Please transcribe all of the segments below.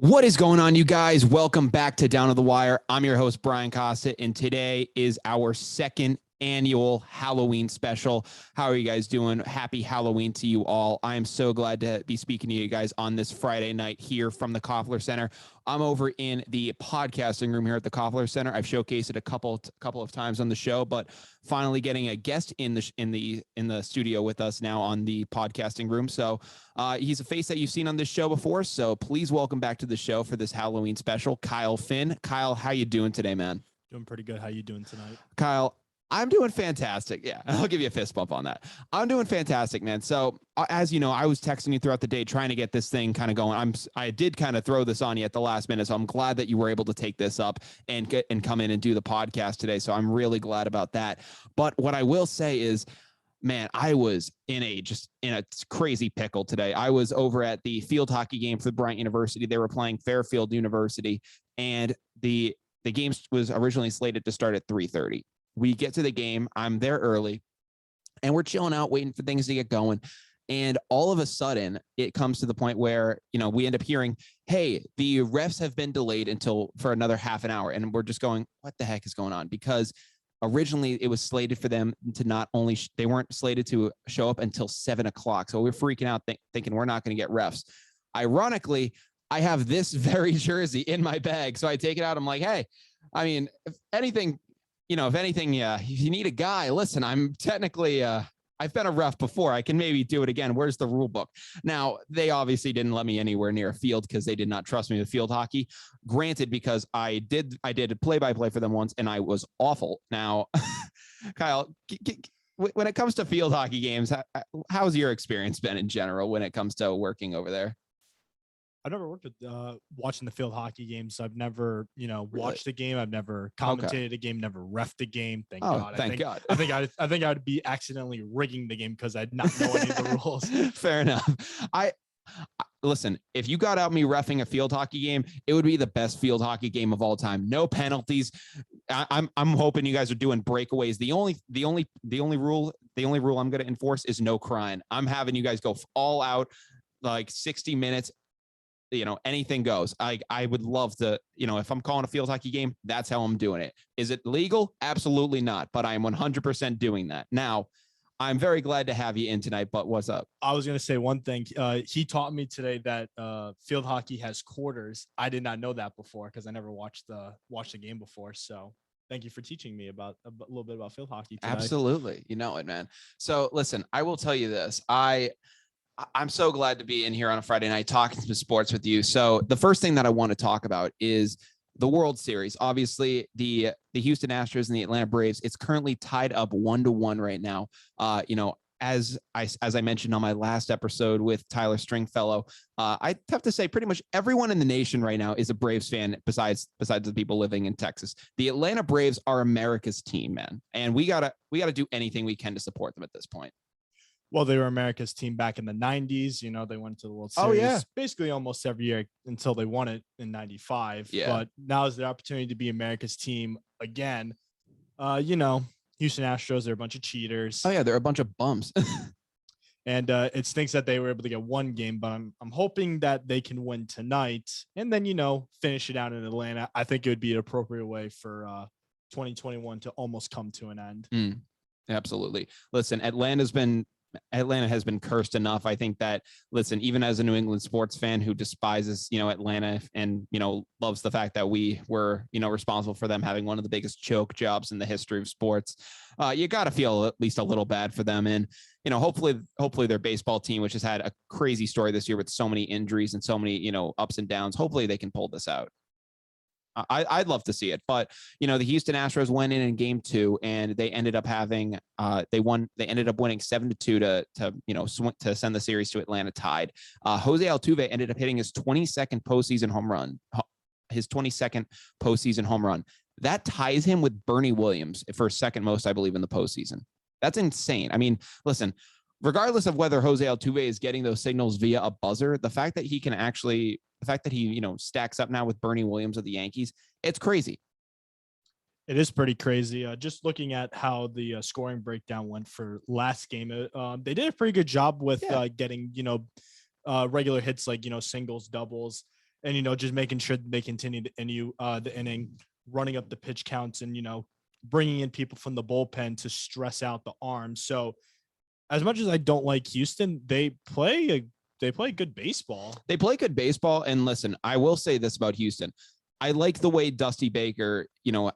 What is going on, you guys? Welcome back to Down to the Wire. I'm your host, Brian Costa, and today is our second annual Halloween special. How are you guys doing? Happy Halloween to you all. I am so glad to be speaking to you guys on this Friday night here from the Koffler Center. I'm over in the podcasting room here at the Koffler Center. I've showcased it a couple of times on the show, but finally getting a guest in the studio with us now on the podcasting room. So he's a face that you've seen on this show before. So please welcome back to the show for this Halloween special, Kyle Finn. Kyle, how you doing today, man? Doing pretty good. How you doing tonight? Kyle, I'm doing fantastic. Yeah, I'll give you a fist bump on that. I'm doing fantastic, man. So as you know, I was texting you throughout the day trying to get this thing kind of going. I did kind of throw this on you at the last minute, so I'm glad that you were able to take this up and come in and do the podcast today. So I'm really glad about that. But what I will say is, man, I was in a crazy pickle today. I was over at the field hockey game for Bryant University. They were playing Fairfield University, and the game was originally slated to start at 3:30. We get to the game. I'm there early, and we're chilling out, waiting for things to get going. And all of a sudden, it comes to the point where, we end up hearing, hey, the refs have been delayed for another half an hour. And we're just going, what the heck is going on? Because originally it was slated for them to they weren't slated to show up until 7:00. So we're freaking out thinking we're not going to get refs. Ironically, I have this very jersey in my bag. So I take it out. I'm like, hey, I mean, if anything, if you need a guy, listen, I'm technically, I've been a ref before. I can maybe do it again. Where's the rule book? Now, they obviously didn't let me anywhere near a field because they did not trust me with field hockey. Granted, because I did play-by-play for them once, and I was awful. Now, Kyle, when it comes to field hockey games, how's your experience been in general when it comes to working over there? I've never worked with watching the field hockey games. I've never, watched a game. I've never commentated a game, never reffed a game. Thank God. Thank God. I think I'd be accidentally rigging the game because I'd not know any of the rules. Fair enough. Listen, if you got out me reffing a field hockey game, it would be the best field hockey game of all time. No penalties. I'm hoping you guys are doing breakaways. The only rule I'm going to enforce is no crying. I'm having you guys go all out, like 60 minutes. Anything goes. I would love to, if I'm calling a field hockey game, that's how I'm doing it. Is it legal? Absolutely not. But I am 100% doing that. Now, I'm very glad to have you in tonight, but what's up? I was going to say one thing. He taught me today that field hockey has quarters. I did not know that before because I never watched the game before. So thank you for teaching me about a little bit about field hockey today. Absolutely. You know it, man. So listen, I will tell you this. I'm so glad to be in here on a Friday night talking some sports with you. So the first thing that I want to talk about is the World Series. Obviously, the Houston Astros and the Atlanta Braves, it's currently tied up 1-1 right now. As I mentioned on my last episode with Tyler Stringfellow, I have to say pretty much everyone in the nation right now is a Braves fan besides the people living in Texas. The Atlanta Braves are America's team, man. And we gotta do anything we can to support them at this point. Well, they were America's team back in the 90s. They went to the World Series basically almost every year until they won it in 95. Yeah. But now is the opportunity to be America's team again. Houston Astros, they're a bunch of cheaters. Oh, yeah, they're a bunch of bums. And it stinks that they were able to get one game, but I'm hoping that they can win tonight and then, finish it out in Atlanta. I think it would be an appropriate way for 2021 to almost come to an end. Absolutely. Listen, Atlanta has been cursed enough. I think that, listen, even as a New England sports fan who despises, Atlanta and, loves the fact that we were, responsible for them having one of the biggest choke jobs in the history of sports, you got to feel at least a little bad for them. And, hopefully their baseball team, which has had a crazy story this year with so many injuries and so many, ups and downs, hopefully they can pull this out. I'd love to see it, but the Houston Astros went in game 2 and they ended up having they ended up winning 7-2 to send the series to Atlanta tied. Jose Altuve ended up hitting his 22nd postseason home run. That ties him with Bernie Williams for second most, I believe, in the postseason. That's insane. I mean, listen, regardless of whether Jose Altuve is getting those signals via a buzzer, the fact that he stacks up now with Bernie Williams of the Yankees, it's crazy. It is pretty crazy. Just looking at how the scoring breakdown went for last game, they did a pretty good job with getting, regular hits like, singles, doubles. and, just making sure they continue the inning, running up the pitch counts, and, bringing in people from the bullpen to stress out the arms. So as much as I don't like Houston, they play good baseball. They play good baseball. And listen, I will say this about Houston. I like the way Dusty Baker,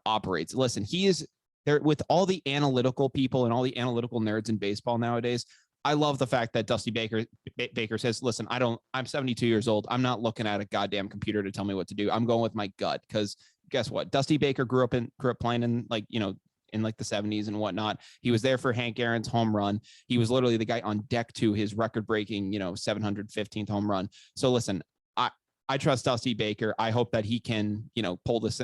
operates. Listen, he is there with all the analytical people and all the analytical nerds in baseball nowadays. I love the fact that Dusty Baker says, listen, I'm 72 years old. I'm not looking at a goddamn computer to tell me what to do. I'm going with my gut. Because guess what? Dusty Baker grew up playing in in the 70s and whatnot. He was there for Hank Aaron's home run. He was literally the guy on deck to his record breaking, 715th home run. So listen, I trust Dusty Baker. I hope that he can, pull this.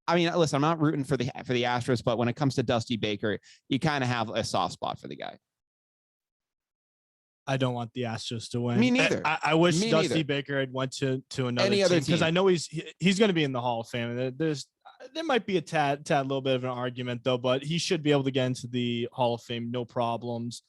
I mean, listen, I'm not rooting for the Astros, but when it comes to Dusty Baker, you kind of have a soft spot for the guy. I don't want the Astros to win. Me neither. I wish Dusty Baker had went to another team, because I know he's going to be in the Hall of Fame. There might be a little bit of an argument though, but he should be able to get into the Hall of Fame, no problems,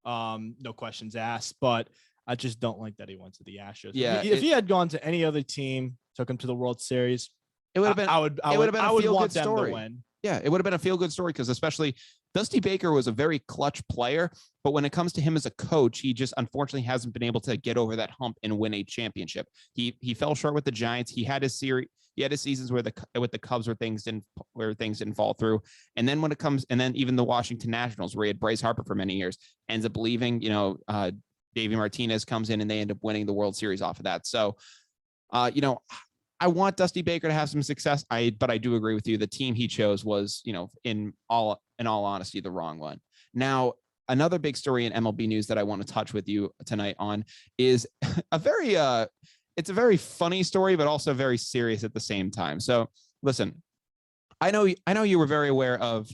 no questions asked. But I just don't like that he went to the Astros. Yeah, if he had gone to any other team, took him to the World Series, it would have been. I would want them to win. Yeah, it would have been a feel-good story, because especially Dusty Baker was a very clutch player, but when it comes to him as a coach, he just unfortunately hasn't been able to get over that hump and win a championship. He fell short with the Giants. He had his seasons with the Cubs where things didn't fall through. And then even the Washington Nationals, where he had Bryce Harper for many years, ends up leaving. Davey Martinez comes in and they end up winning the World Series off of that. So, I want Dusty Baker to have some success. But I do agree with you. The team he chose was, in all honesty, the wrong one. Now, another big story in MLB news that I want to touch with you tonight on is it's a very funny story, but also very serious at the same time. So listen, I know you were very aware of,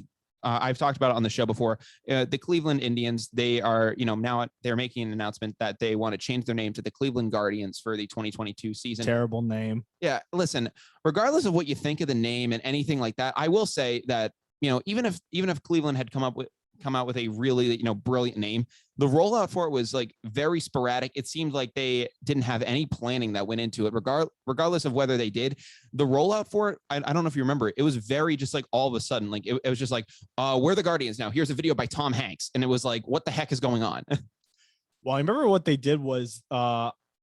I've talked about it on the show before. The Cleveland Indians, they are, now they're making an announcement that they want to change their name to the Cleveland Guardians for the 2022 season. Terrible name. Yeah. Listen, regardless of what you think of the name and anything like that, I will say that, even if Cleveland had come out with a really, brilliant name, the rollout for it was very sporadic. It seemed like they didn't have any planning that went into it, regardless of whether they did. The rollout for it, I don't know if you remember, it was very just all of a sudden, it was just we're the Guardians now. Here's a video by Tom Hanks. And it was what the heck is going on? Well, I remember what they did was,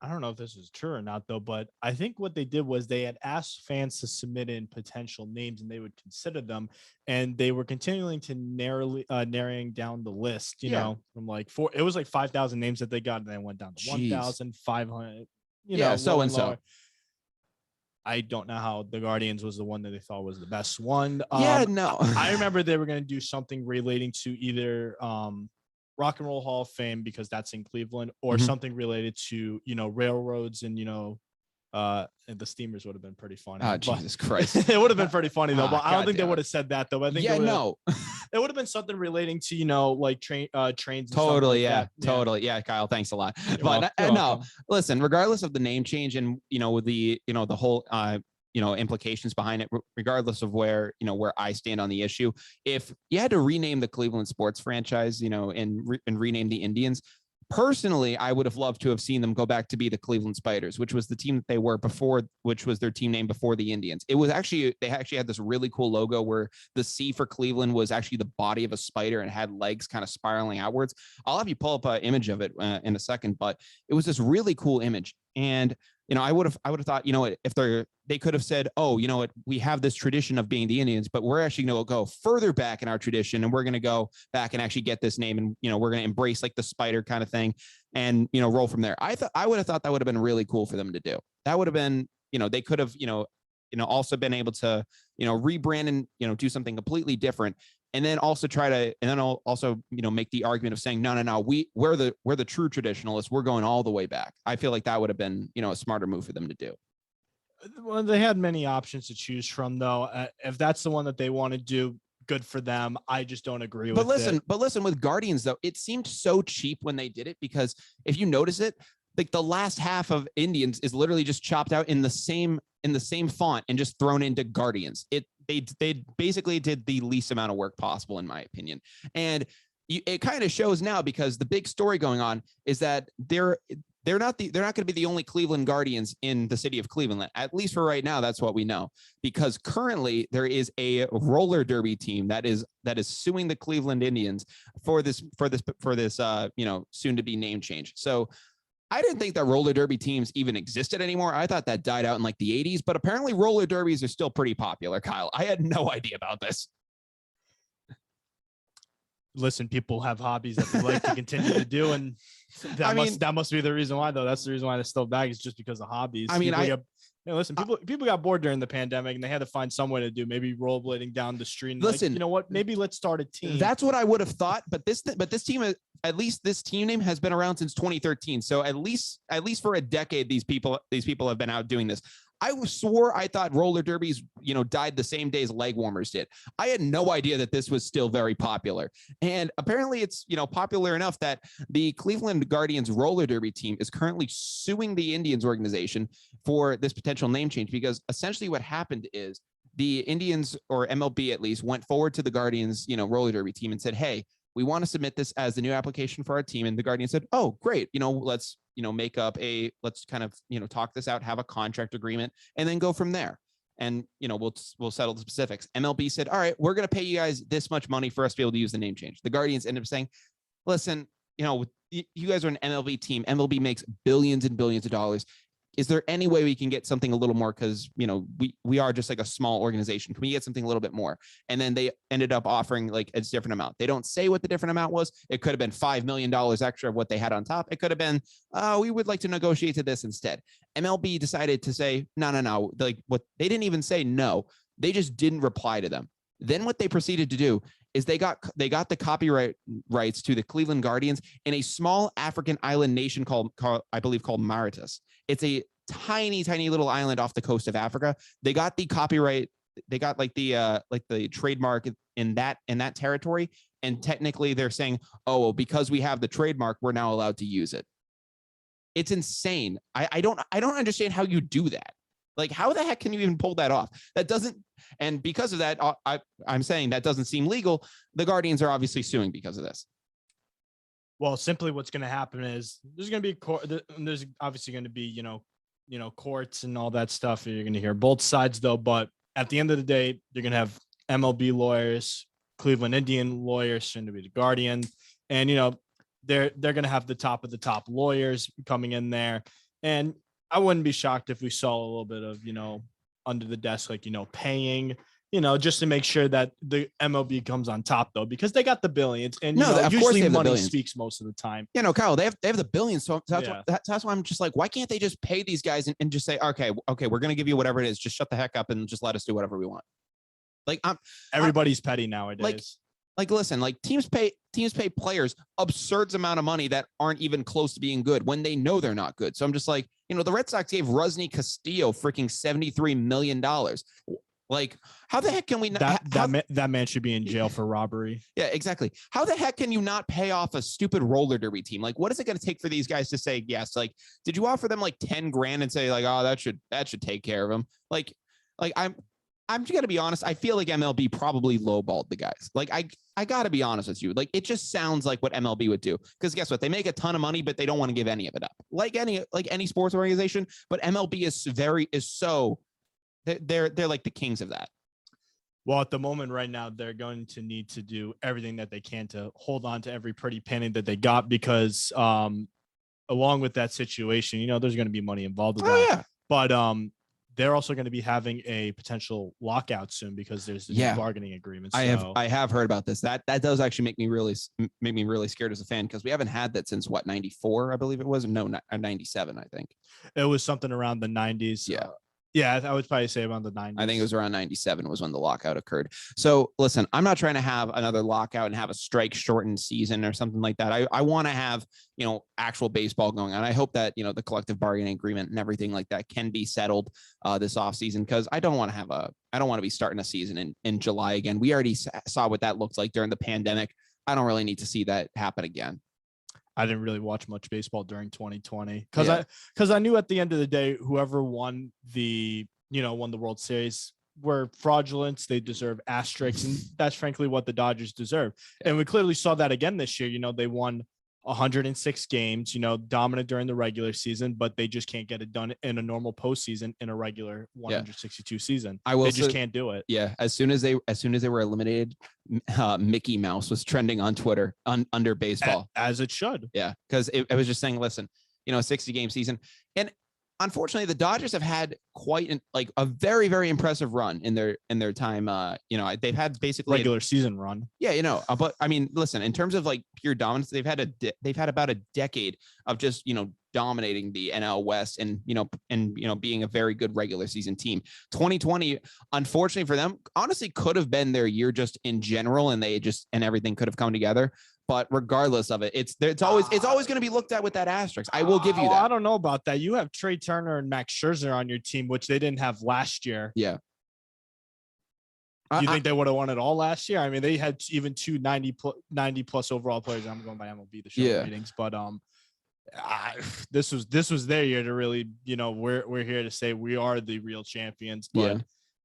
I don't know if this is true or not though, but I think what they did was they had asked fans to submit in potential names and they would consider them. And they were continuing to narrowing down the list, from it was 5,000 names that they got, and then went down to 1,500, so-and-so. I don't know how the Guardians was the one that they thought was the best one. No. I remember they were going to do something relating to either, Rock and Roll Hall of Fame, because that's in Cleveland, or something related to, railroads and, and the steamers would have been pretty funny. Oh, Jesus Christ. It would have been pretty funny though, but I don't think they would have said that though. I think it would have been something relating to, trains. Totally. Like totally. Yeah. Kyle, thanks a lot. You're welcome. Listen, regardless of the name change and, with the, the whole, implications behind it, regardless of where I stand on the issue. If you had to rename the Cleveland sports franchise, and rename the Indians, personally, I would have loved to have seen them go back to be the Cleveland Spiders, which was the team that they were before, which was their team name before the Indians. It was they actually had this really cool logo where the C for Cleveland was actually the body of a spider and had legs kind of spiraling outwards. I'll have you pull up an image of it in a second, but it was this really cool image. And I would have thought, if they could have said, oh, we have this tradition of being the Indians, but we're actually going to go further back in our tradition, and we're going to go back and actually get this name, and we're going to embrace the spider kind of thing, and roll from there. I would have thought that would have been really cool for them to do. That would have been, they could have, also been able to, rebrand and do something completely different. And then also make the argument of saying, no, we're the true traditionalists. We're going all the way back. I feel like that would have been, a smarter move for them to do. Well, they had many options to choose from, though. If that's the one that they want to do, good for them. I just don't agree with it. But listen, with Guardians, though, it seemed so cheap when they did it, because if you notice it, the last half of Indians is literally just chopped out in the same font and just thrown into Guardians. They basically did the least amount of work possible, in my opinion. And it kind of shows now, because the big story going on is that they're not going to be the only Cleveland Guardians in the city of Cleveland. At least for right now, that's what we know, because currently there is a roller derby team that is suing the Cleveland Indians for this soon to be name change. So I didn't think that roller derby teams even existed anymore. I thought that died out in like the 80s, but apparently roller derbies are still pretty popular, Kyle. I had no idea about this. Listen, people have hobbies that they like to continue to do, and that must be the reason why, though. That's the reason why they're still back, is just because of hobbies. I mean, people got bored during the pandemic, and they had to find some way to do, maybe rollerblading down the street. And listen, like, you know what? Maybe let's start a team. That's what I would have thought, but this team, at least this team name has been around since 2013. So at least for a decade, these people have been out doing this. I swore I thought roller derbies, died the same day as leg warmers did. I had no idea that this was still very popular. And apparently it's, popular enough that the Cleveland Guardians roller derby team is currently suing the Indians organization for this potential name change, because essentially what happened is the Indians, or MLB at least, went forward to the Guardians, roller derby team and said, hey, we want to submit this as the new application for our team. And the Guardians said, oh, great. Let's, let's kind of, talk this out, have a contract agreement, and then go from there. And, we'll settle the specifics. MLB said, all right, we're going to pay you guys this much money for us to be able to use the name change. The Guardians ended up saying, listen, you guys are an MLB team. MLB makes billions and billions of dollars. Is there any way we can get something a little more? Because, we are just like a small organization. Can we get something a little bit more? And then they ended up offering like a different amount. They don't say what the different amount was. It could have been $5 million extra of what they had on top. It could have been, we would like to negotiate to this instead. MLB decided to say, no. Like, what they didn't even say no. They just didn't reply to them. Then what they proceeded to do is they got the copyright rights to the Cleveland Guardians in a small African island nation called I believe Mauritius. It's a tiny little island off the coast of Africa. They got the copyright. They got the trademark in that territory. And technically they're saying, oh, well, because we have the trademark, we're now allowed to use it. It's insane. I don't understand how you do that. Like, how the heck can you even pull that off? That doesn't, and because of that, I'm saying that doesn't seem legal. The Guardians are obviously suing because of this. Well, simply what's going to happen is there's going to be there's obviously going to be, courts and all that stuff. You're going to hear both sides, though. But at the end of the day, you're going to have MLB lawyers, Cleveland Indian lawyers, soon to be the Guardian. And, they're going to have the top of the top lawyers coming in there. And I wouldn't be shocked if we saw a little bit of, under the desk, like, paying, just to make sure that the MLB comes on top, though, because they got the billions, and usually money speaks most of the time. Kyle, they have the billions. So that's why I'm just like, why can't they just pay these guys and just say, okay, we're going to give you whatever it is. Just shut the heck up and just let us do whatever we want. Like, everybody's petty nowadays. Listen, like teams pay players absurd amount of money that aren't even close to being good when they know they're not good. So I'm just like, the Red Sox gave Rusney Castillo freaking $73 million. Like, how the heck can we not? That man should be in jail for robbery. Yeah, exactly. How the heck can you not pay off a stupid roller derby team? Like, what is it going to take for these guys to say yes? Like, did you offer them like 10 grand and say like, oh, that should take care of them? Like I'm just gonna be honest. I feel like MLB probably lowballed the guys. Like, I gotta be honest with you. Like, it just sounds like what MLB would do. Because guess what? They make a ton of money, but they don't want to give any of it up. Like any sports organization. But MLB they're like the kings of that. Well, at the moment right now, they're going to need to do everything that they can to hold on to every pretty penny that they got, because along with that situation, there's going to be money involved with that. Yeah. But they're also going to be having a potential lockout soon, because there's the new bargaining agreement. So. I have heard about this. That does actually make me really scared as a fan, because we haven't had that since 94, I believe it was. No, 97, I think. It was something around the 90s. Yeah. Yeah, I would probably say around the 90s. I think it was around 97 was when the lockout occurred. So listen, I'm not trying to have another lockout and have a strike shortened season or something like that. I want to have, actual baseball going on. I hope that, the collective bargaining agreement and everything like that can be settled this offseason, because I don't want to be starting a season in July again. We already saw what that looked like during the pandemic. I don't really need to see that happen again. I didn't really watch much baseball during 2020 because I knew at the end of the day, whoever won the World Series were fraudulent. They deserve asterisks, and that's frankly what the Dodgers deserve. Yeah. And we clearly saw that again this year. They won 106 games, dominant during the regular season, but they just can't get it done in a normal postseason in a regular 162 season. They just can't do it. Yeah. As soon as they were eliminated, Mickey Mouse was trending on Twitter under baseball. As it should. Yeah. Cause it was just saying, listen, a 60-game season. And unfortunately, the Dodgers have had quite a very, very impressive run in their time. They've had basically regular season run. Yeah, but I mean, listen, in terms of like pure dominance, they've had about a decade of just dominating the NL West and being a very good regular season team. 2020, unfortunately for them, honestly could have been their year just in general, and everything could have come together. But regardless of it, it's always going to be looked at with that asterisk. I will give you that. I don't know about that. You have Trey Turner and Max Scherzer on your team, which they didn't have last year. Yeah. Do you think they would have won it all last year? I mean, they had even two 90 plus overall players. I'm going by MLB the show ratings, but this was their year to really, we're here to say we are the real champions, but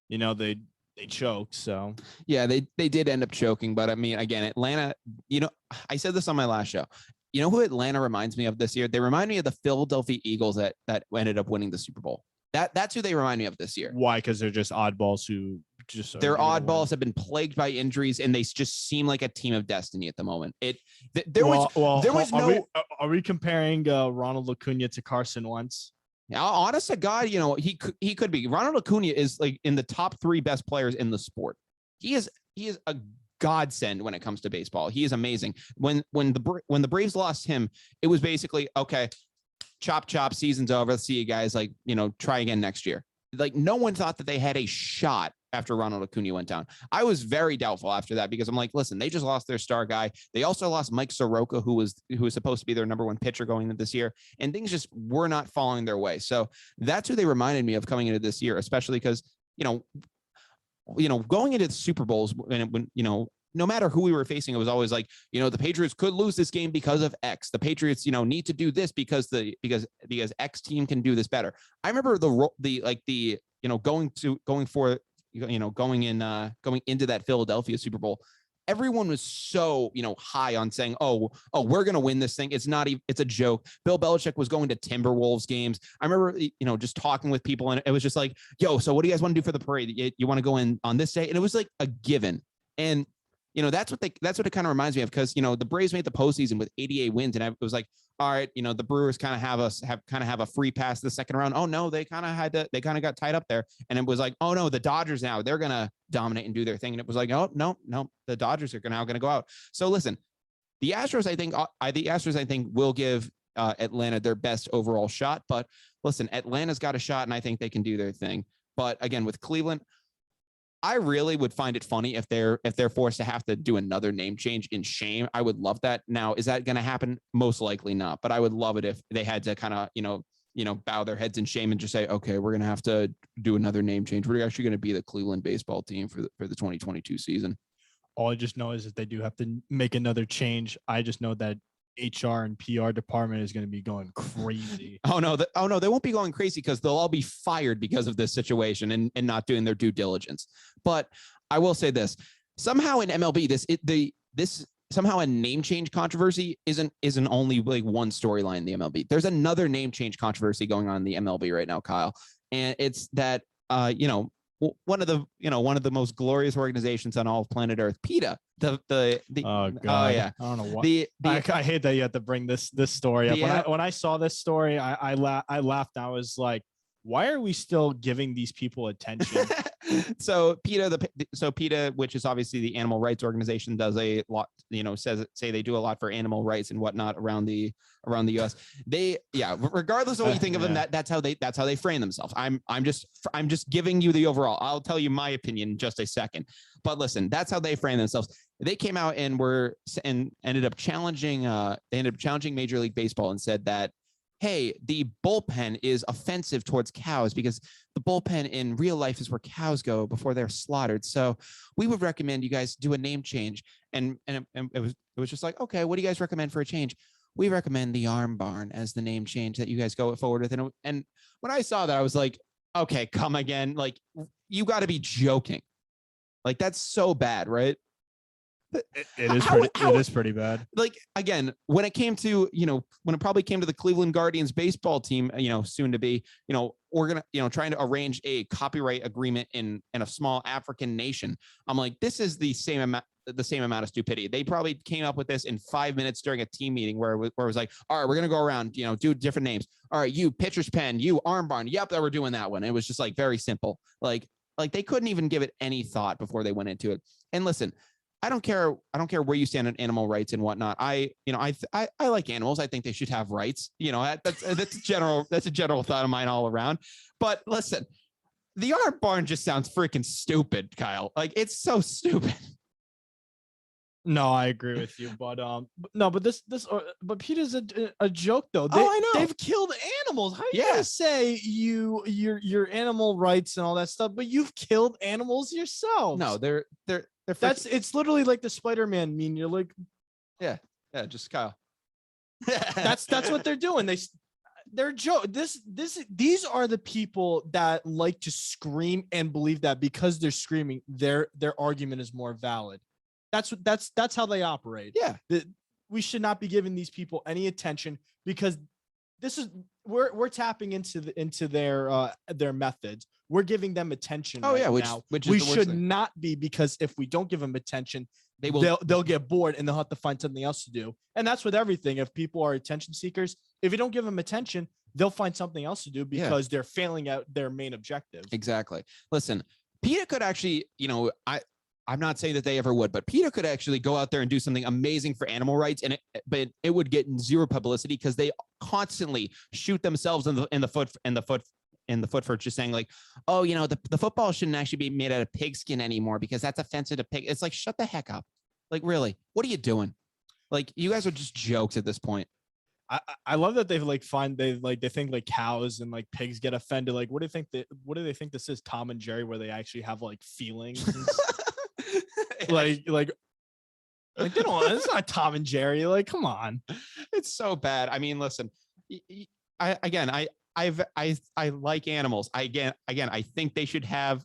they choked. So yeah, they did end up choking, but I mean, again, Atlanta, I said this on my last show. You know who Atlanta reminds me of this year? They remind me of the Philadelphia Eagles that ended up winning the Super Bowl. That's who they remind me of this year. Why? Because they're just oddballs who their oddballs have been plagued by injuries, and they just seem like a team of destiny at the moment. Are we comparing Ronald Acuna to Carson Wentz? Now, honest to God, he could be. Ronald Acuna is like in the top 3 best players in the sport. He is a godsend when it comes to baseball. He is amazing. When the Braves lost him, it was basically okay. Chop, season's over. Let's see you guys. Try again next year. Like no one thought that they had a shot after Ronald Acuna went down. I was very doubtful after that because I'm like, listen, they just lost their star guy. They also lost Mike Soroka, who was supposed to be their number 1 pitcher going into this year, and things just were not falling their way. So that's who they reminded me of coming into this year, especially because going into the Super Bowls when no matter who we were facing, it was always like, the Patriots could lose this game because of X. The Patriots, need to do this because X team can do this better. I remember going into that Philadelphia Super Bowl, everyone was so, high on saying, oh, we're going to win this thing. It's not even, it's a joke. Bill Belichick was going to Timberwolves games. I remember, just talking with people, and it was just like, yo, so what do you guys want to do for the parade? You want to go in on this day? And it was like a given. And that's what it kind of reminds me of, because the Braves made the postseason with 88 wins, and it was like, all right, the Brewers kind of have a free pass the second round. Oh no, they kind of got tied up there, and it was like, oh no, the Dodgers now they're gonna dominate and do their thing, and it was like, oh no, the Dodgers are now gonna go out. So listen, the Astros, I think will give Atlanta their best overall shot, but listen, Atlanta's got a shot, and I think they can do their thing. But again, with Cleveland, I really would find it funny if they're forced to have to do another name change in shame. I would love that. Now, is that going to happen? Most likely not, but I would love it if they had to kind of, bow their heads in shame and just say, okay, we're going to have to do another name change. We're actually going to be the Cleveland baseball team for the 2022 season. All I just know is that they do have to make another change. I just know that HR and PR department is going to be going crazy. Oh no, they won't be going crazy because they'll all be fired because of this situation and not doing their due diligence. But I will say this: somehow in MLB, this somehow a name change controversy isn't only like one storyline in the MLB. There's another name change controversy going on in the MLB right now, Kyle, and it's that one of the most glorious organizations on all of planet Earth, PETA. Oh God. Yeah. I don't know what. I hate that you have to bring this story up. When I saw this story, I laughed. I was like, why are we still giving these people attention? So PETA, which is obviously the animal rights organization, does a lot, say they do a lot for animal rights and whatnot around the US. Regardless of what you think of them, that's how they frame themselves. I'm just giving you the overall. I'll tell you my opinion in just a second. But listen, that's how they frame themselves. They came out and ended up challenging Major League Baseball and said that, hey, the bullpen is offensive towards cows because the bullpen in real life is where cows go before they're slaughtered. So we would recommend you guys do a name change. And it was just like, okay, what do you guys recommend for a change? We recommend the Arm Barn as the name change that you guys go forward with. And when I saw that, I was like, okay, come again. Like, you got to be joking. Like, that's so bad, right? It is pretty bad. Like, again, when it came to, when it probably came to the Cleveland Guardians baseball team, soon to be, trying to arrange a copyright agreement in a small African nation. I'm like, this is the same amount of stupidity. They probably came up with this in 5 minutes during a team meeting where it was like, all right, we're going to go around, do different names. All right, you pitcher's pen, you arm barn. Yep, that we're doing that one. It was just like very simple. Like they couldn't even give it any thought before they went into it. And listen, I don't care where you stand on animal rights and whatnot. I like animals. I think they should have rights. That's a general thought of mine all around. But listen, the arm barn just sounds freaking stupid, Kyle. Like, it's so stupid. No, I agree with you, but but PETA's a joke though. I know they've killed animals. How are you gonna say your animal rights and all that stuff, but you've killed animals yourselves? No, they're it's literally like the Spider-Man meme. You're like, yeah, just Kyle. that's what they're doing. They're joke. These are the people that like to scream and believe that because they're screaming, their argument is more valid. That's how they operate. Yeah. We should not be giving these people any attention because we're tapping into their methods. We're giving them attention. Which we should not be, because if we don't give them attention, they'll get bored and they'll have to find something else to do. And that's with everything. If people are attention seekers, if you don't give them attention, they'll find something else to do because they're failing out their main objective. Exactly. Listen, PETA could actually, I'm not saying that they ever would, but PETA could actually go out there and do something amazing for animal rights, but it would get zero publicity because they constantly shoot themselves in the foot for just saying like, oh, the football shouldn't actually be made out of pigskin anymore because that's offensive to pig. It's like, shut the heck up. Like, really, what are you doing? Like, you guys are just jokes at this point. I love that they think like cows and like pigs get offended. Like, what do they think this is, Tom and Jerry, where they actually have like feelings? like they don't. It's not Tom and Jerry. Like, come on, it's so bad. I mean, listen, I like animals. I think they should have,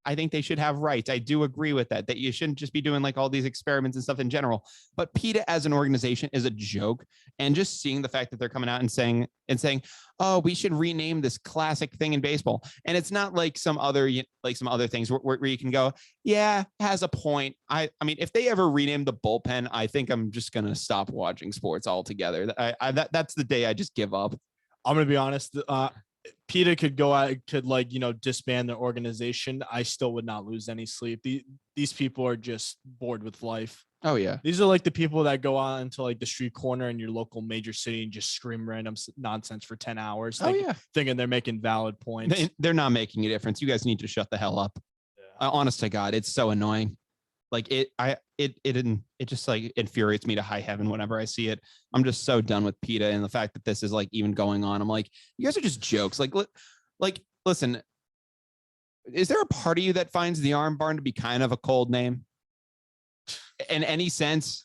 I think they should have rights. I do agree with that you shouldn't just be doing like all these experiments and stuff in general. But PETA as an organization is a joke. And just seeing the fact that they're coming out and saying, oh, we should rename this classic thing in baseball. And it's not like some other things where you can go, yeah, has a point. I mean, if they ever rename the bullpen, I think I'm just going to stop watching sports altogether. That's the day I just give up. I'm going to be honest. PETA could go out, disband their organization. I still would not lose any sleep. These people are just bored with life. Oh yeah. These are like the people that go out into like the street corner in your local major city and just scream random nonsense for 10 hours. Thinking they're making valid points. They're not making a difference. You guys need to shut the hell up. Yeah. Honest to God, it's so annoying. Like it just like infuriates me to high heaven whenever I see it. I'm just so done with PETA and the fact that this is like even going on. I'm like, you guys are just jokes. Like, listen, is there a part of you that finds the arm barn to be kind of a cold name in any sense?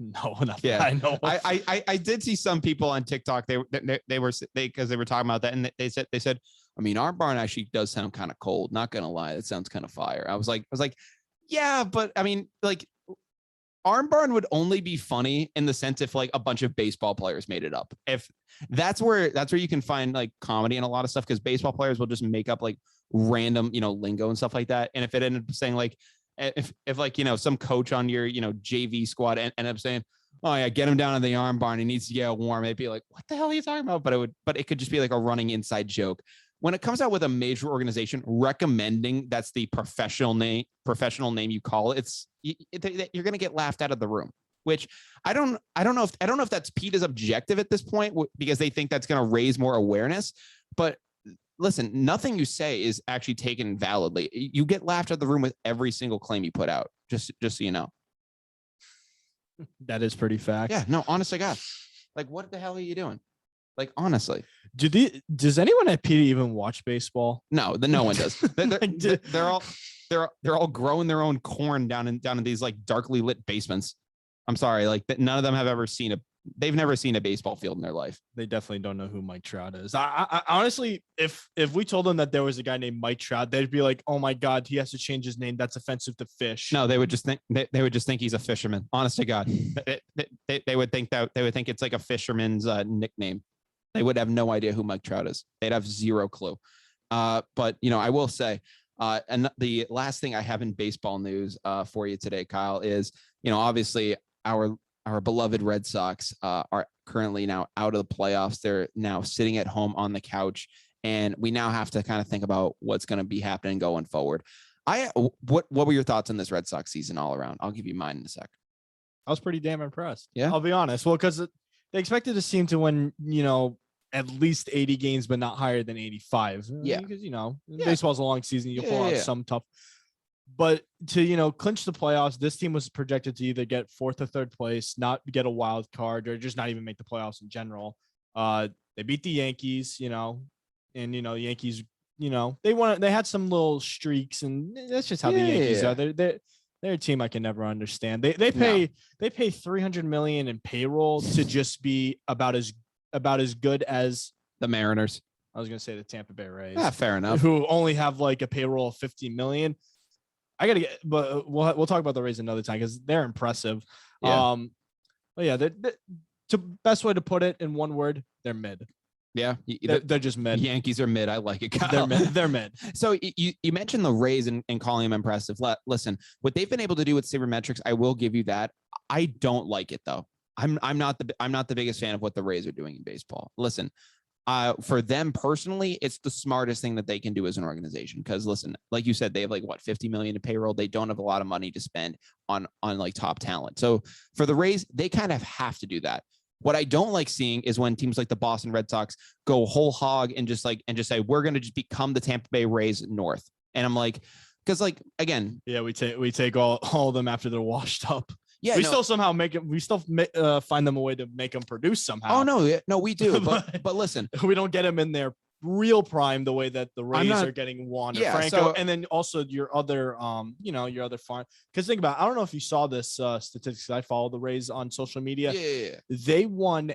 No, I know. I did see some people on TikTok. They were talking about that, and they said, I mean, arm barn actually does sound kind of cold. Not gonna lie, it sounds kind of fire. I was like, yeah, but I mean, like, arm barn would only be funny in the sense if like a bunch of baseball players made it up. If that's where you can find like comedy and a lot of stuff, because baseball players will just make up like random, lingo and stuff like that. And if it ended up saying like, if like, some coach on your, JV squad ended up saying, oh yeah, get him down in the arm barn, he needs to get warm, it'd be like, what the hell are you talking about? But it could just be like a running inside joke. When it comes out with a major organization recommending that's the professional name you call it, you're going to get laughed out of the room, which I don't know if that's PETA's objective at this point, because they think that's going to raise more awareness. But listen, nothing you say is actually taken validly. You get laughed out of the room with every single claim you put out, just so you know. That is pretty fact. Yeah, no, honest to God. Like, what the hell are you doing? Like, honestly, does anyone at PETA even watch baseball? No one does. They're all growing their own corn down in these like darkly lit basements. I'm sorry, like none of them have ever seen they've never seen a baseball field in their life. They definitely don't know who Mike Trout is. I honestly, if we told them that there was a guy named Mike Trout, they'd be like, "Oh my God, he has to change his name. That's offensive to fish." No, they would just think he's a fisherman. Honest to God, they would think it's like a fisherman's nickname. They would have no idea who Mike Trout is. They'd have zero clue. But I will say, and the last thing I have in baseball news for you today, Kyle, is obviously our beloved Red Sox are currently now out of the playoffs. They're now sitting at home on the couch, and we now have to kind of think about what's going to be happening going forward. What were your thoughts on this Red Sox season all around? I'll give you mine in a sec. I was pretty damn impressed. Yeah, I'll be honest. Well, because they expected this team to win, at least 80 games, but not higher than 85. Yeah, because baseball's a long season. You pull out some tough. But to clinch the playoffs, this team was projected to either get fourth or third place, not get a wild card, or just not even make the playoffs in general. They beat the Yankees, and the Yankees, they had some little streaks, and that's just how the Yankees are. They're a team I can never understand. They pay $300 million in payroll to just be about as good as the Mariners. I was gonna say the Tampa Bay Rays. Fair enough. Who only have like a payroll of $50 million. I gotta get, but we'll talk about the Rays another time because they're impressive. Yeah. But yeah, the best way to put it in one word, they're mid. Yeah, they're just mid. Yankees are mid. I like it, Kyle. They're mid. So you mentioned the Rays and calling them impressive. Listen, what they've been able to do with sabermetrics, I will give you that. I don't like it though. I'm not the biggest fan of what the Rays are doing in baseball. Listen, for them personally, it's the smartest thing that they can do as an organization. Because listen, like you said, they have like what, 50 million in payroll. They don't have a lot of money to spend on like top talent. So for the Rays, they kind of have to do that. What I don't like seeing is when teams like the Boston Red Sox go whole hog and just say, we're going to just become the Tampa Bay Rays North. And I'm like, because like, again, yeah, we take all of them after they're washed up. Yeah, still somehow make it. We still find them a way to make them produce somehow. Oh no, we do. But listen, we don't get them in their real prime the way that the Rays are getting Juan and Franco, so, and then also your other farm. Because think about it, I don't know if you saw this statistics. I follow the Rays on social media. Yeah. They won,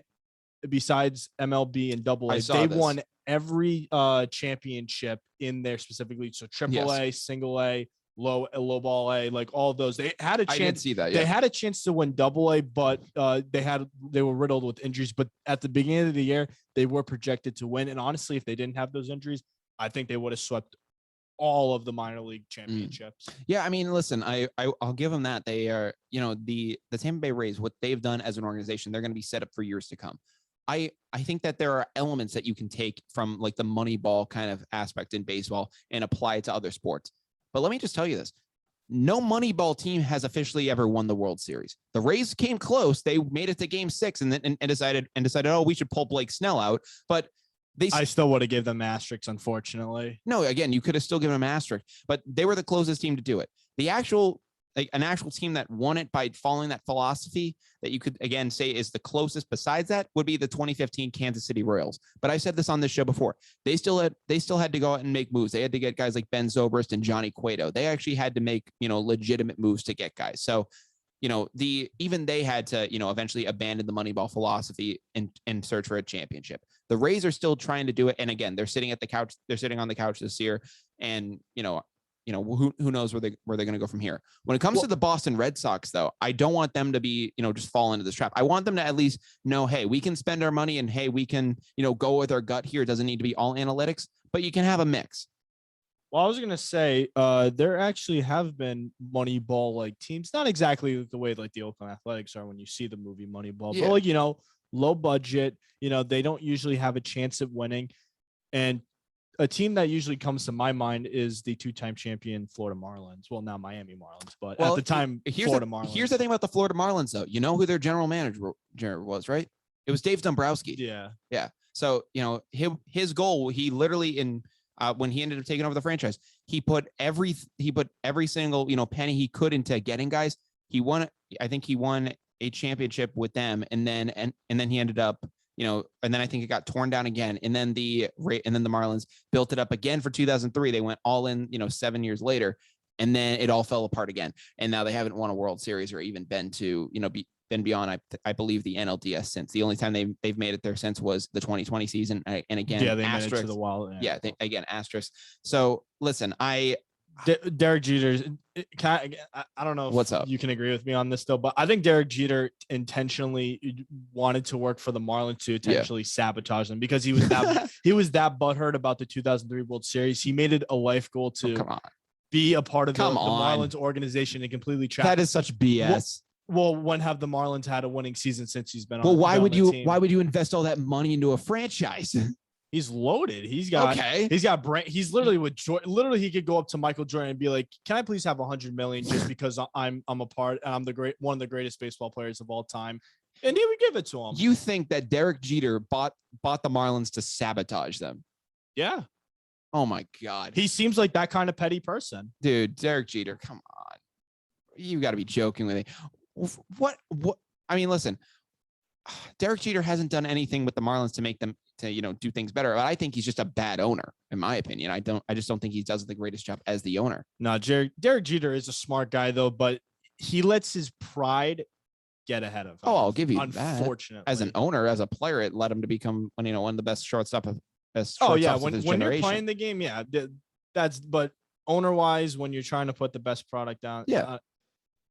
besides MLB and AA. They won every championship in their specific league. So AAA, single A, low ball A, like all of those. They had a chance. I didn't see that. Yeah. They had a chance to win AA, but they were riddled with injuries. But at the beginning of the year, they were projected to win. And honestly, if they didn't have those injuries, I think they would have swept all of the minor league championships. Yeah, I mean, listen, I'll give them that. They are, the Tampa Bay Rays, what they've done as an organization, they're going to be set up for years to come. I think that there are elements that you can take from like the Moneyball kind of aspect in baseball and apply it to other sports. But let me just tell you this. No Moneyball team has officially ever won the World Series. The Rays came close. They made it to Game 6 and decided, oh, we should pull Blake Snell out. But I still would have given them asterisks, unfortunately. No, again, you could have still given them asterisk, but they were the closest team to do it. An actual team that won it by following that philosophy that you could again say is the closest besides that would be the 2015 Kansas City Royals. But I said this on this show before. They still had to go out and make moves. They had to get guys like Ben Zobrist and Johnny Cueto. They actually had to make, legitimate moves to get guys. So, even they had to, eventually abandon the Moneyball philosophy and search for a championship. The Rays are still trying to do it. And again, they're sitting on the couch this year. And, who knows where they're going to go from here. When it comes to the Boston Red Sox, though, I don't want them to be, just fall into this trap. I want them to at least know, hey, we can spend our money and hey, we can, go with our gut here. It doesn't need to be all analytics, but you can have a mix. Well, I was going to say there actually have been Moneyball like teams, not exactly the way like the Oakland Athletics are when you see the movie Moneyball, but like, low budget, they don't usually have a chance at winning. And a team that usually comes to my mind is the two-time champion Florida Marlins. Well, now Miami Marlins, but at the time, Florida Marlins. Here's the thing about the Florida Marlins, though. You know who their general manager was, right? It was Dave Dombrowski. Yeah. So, his goal, he literally when he ended up taking over the franchise, he put every single, penny he could into getting guys. I think he won a championship with them, and then he ended up, and then I think it got torn down again. And then the Marlins built it up again for 2003. They went all in, 7 years later. And then it all fell apart again. And now they haven't won a World Series or even been to, been beyond, I believe, the NLDS since. The only time they've made it there since was the 2020 season. And again, they made it to the Wild. Yeah, again, asterisk. So listen, Derek Jeter, I don't know if what's up? You can agree with me on this though, but I think Derek Jeter intentionally wanted to work for the Marlins to intentionally sabotage them because he was that he was that butthurt about the 2003 World Series. He made it a life goal to be a part of the Marlins organization and completely trash. That is such BS. Well, when have the Marlins had a winning season since he's been on? Well, why would you invest all that money into a franchise? He's loaded. He's literally with Jordan. Literally, he could go up to Michael Jordan and be like, "Can I please have $100 million just because I'm a part and I'm one of the greatest baseball players of all time?" And he would give it to him. You think that Derek Jeter bought the Marlins to sabotage them? Yeah. Oh my God. He seems like that kind of petty person. Dude, Derek Jeter, come on. You got to be joking with me. What? I mean, listen. Derek Jeter hasn't done anything with the Marlins to make them do things better. But I think he's just a bad owner, in my opinion. I just don't think he does the greatest job as the owner. No, Derek Jeter is a smart guy though, but he lets his pride get ahead of him. Oh, I'll give you unfortunately. That. As an owner, as a player, it led him to become one of the best shortstop of best. Oh yeah, when you're playing the game, yeah, but owner wise, when you're trying to put the best product down, yeah.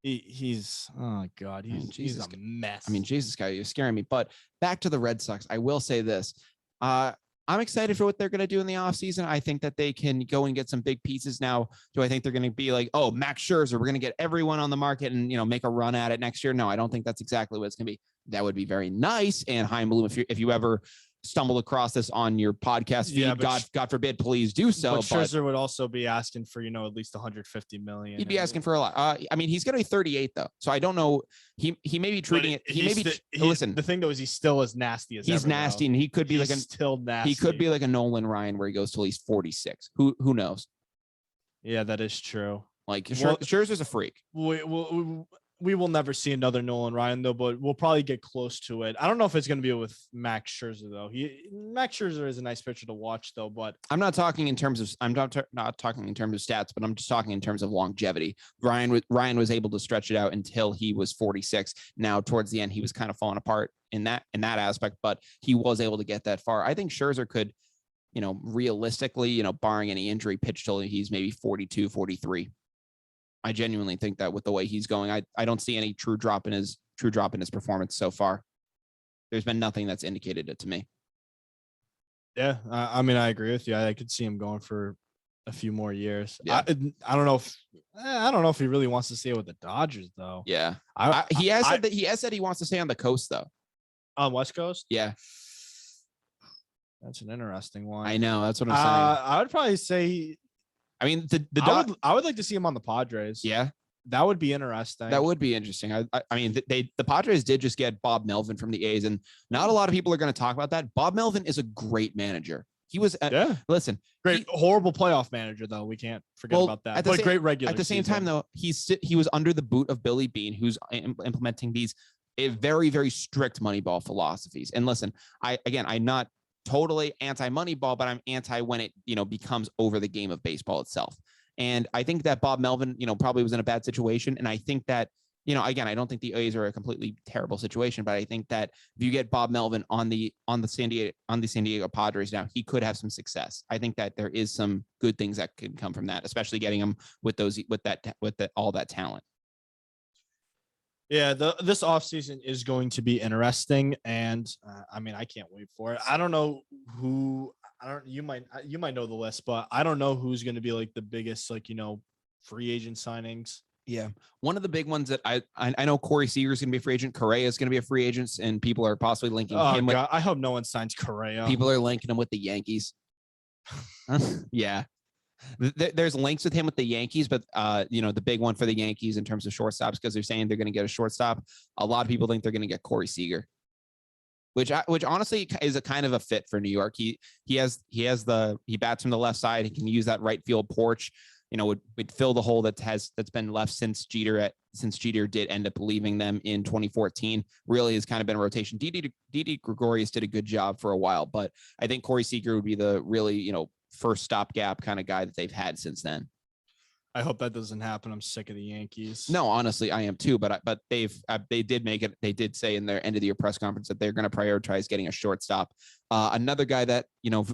He's oh God, he's a mess. I mean, Jesus, guy, you're scaring me. But back to the Red Sox, I will say this. I'm excited for what they're going to do in the offseason. I think that they can go and get some big pieces now. Do I think they're going to be like, oh, Max Scherzer, we're going to get everyone on the market and, make a run at it next year? No, I don't think that's exactly what it's going to be. That would be very nice. And Chaim Bloom, if you ever stumble across this on your podcast feed, God forbid, please do so. But Scherzer would also be asking for, at least 150 million. He'd be asking for a lot. I mean, he's going to be 38 though. So I don't know. He may be treating it. Listen, the thing though is he's still as nasty as he's nasty, and he could be still nasty. He could be like a Nolan Ryan where he goes till he's 46. Who knows? Yeah, that is true. Like Scherzer's a freak. We will never see another Nolan Ryan though, but we'll probably get close to it. I don't know if it's going to be with Max Scherzer though. Max Scherzer is a nice pitcher to watch though, but I'm not talking in terms of not talking in terms of stats, but I'm just talking in terms of longevity. Ryan was able to stretch it out until he was 46. Now towards the end, he was kind of falling apart in that aspect, but he was able to get that far. I think Scherzer could, realistically, barring any injury, pitch till he's maybe 42, 43. I genuinely think that with the way he's going, I don't see any true drop in his performance so far. There's been nothing that's indicated it to me. Yeah, I mean, I agree with you. I could see him going for a few more years. Yeah. I don't know if he really wants to stay with the Dodgers though. Yeah, he has said he wants to stay on the coast though. On West Coast. Yeah, that's an interesting one. I know. That's what I'm saying. I would probably say. I mean, I would like to see him on the Padres. Yeah, that would be interesting. That would be interesting. I mean, the Padres did just get Bob Melvin from the A's, and not a lot of people are going to talk about that. Bob Melvin is a great manager. He was, listen, horrible playoff manager though. We can't forget about that. But great regular. At the same time, though, he was under the boot of Billy Beane, who's implementing these very, very strict Moneyball philosophies. And listen, I'm not totally anti Moneyball, but I'm anti when it becomes over the game of baseball itself. And I think that Bob Melvin probably was in a bad situation, and I think that again, I don't think the A's are a completely terrible situation, but I think that if you get Bob Melvin on the San Diego Padres now, he could have some success. I think that there is some good things that can come from that, especially getting him with all that talent. Yeah, this offseason is going to be interesting, and I mean, I can't wait for it. I don't know who. You might know the list, but I don't know who's going to be like the biggest free agent signings. Yeah, one of the big ones that I know Corey Seager is going to be a free agent. Correa is going to be a free agent, and people are possibly linking him. God, I hope no one signs Correa. People are linking him with the Yankees. Yeah. There's links with him with the Yankees, but the big one for the Yankees in terms of shortstops, because they're saying they're going to get a shortstop. A lot of people think they're going to get Corey Seager, which honestly is a kind of a fit for New York. He bats from the left side. He can use that right field porch. Would fill the hole that's been left since Jeter did end up leaving them in 2014. Really has kind of been a rotation. Didi Gregorius did a good job for a while, but I think Corey Seager would be the really first stopgap kind of guy that they've had since then. I hope that doesn't happen. I'm sick of the Yankees. No, honestly, I am too. But they did make it. They did say in their end of the year press conference that they're going to prioritize getting a shortstop. Another guy that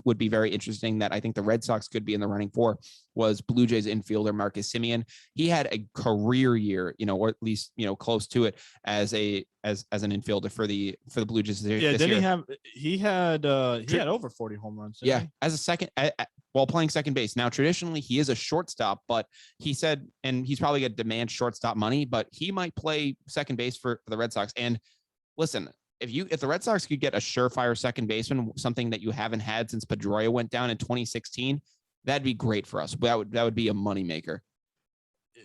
would be very interesting that I think the Red Sox could be in the running for was Blue Jays infielder Marcus Simeon. He had a career year, or at least close to it as an infielder for the Blue Jays. Yeah, didn't he had over 40 home runs? Yeah, as a second while playing second base. Now, traditionally, he is a shortstop, but he said, and he's probably going to demand shortstop money, but he might play second base for the Red Sox. And listen, if the Red Sox could get a surefire second baseman, something that you haven't had since Pedroia went down in 2016, that'd be great for us. That would be a moneymaker.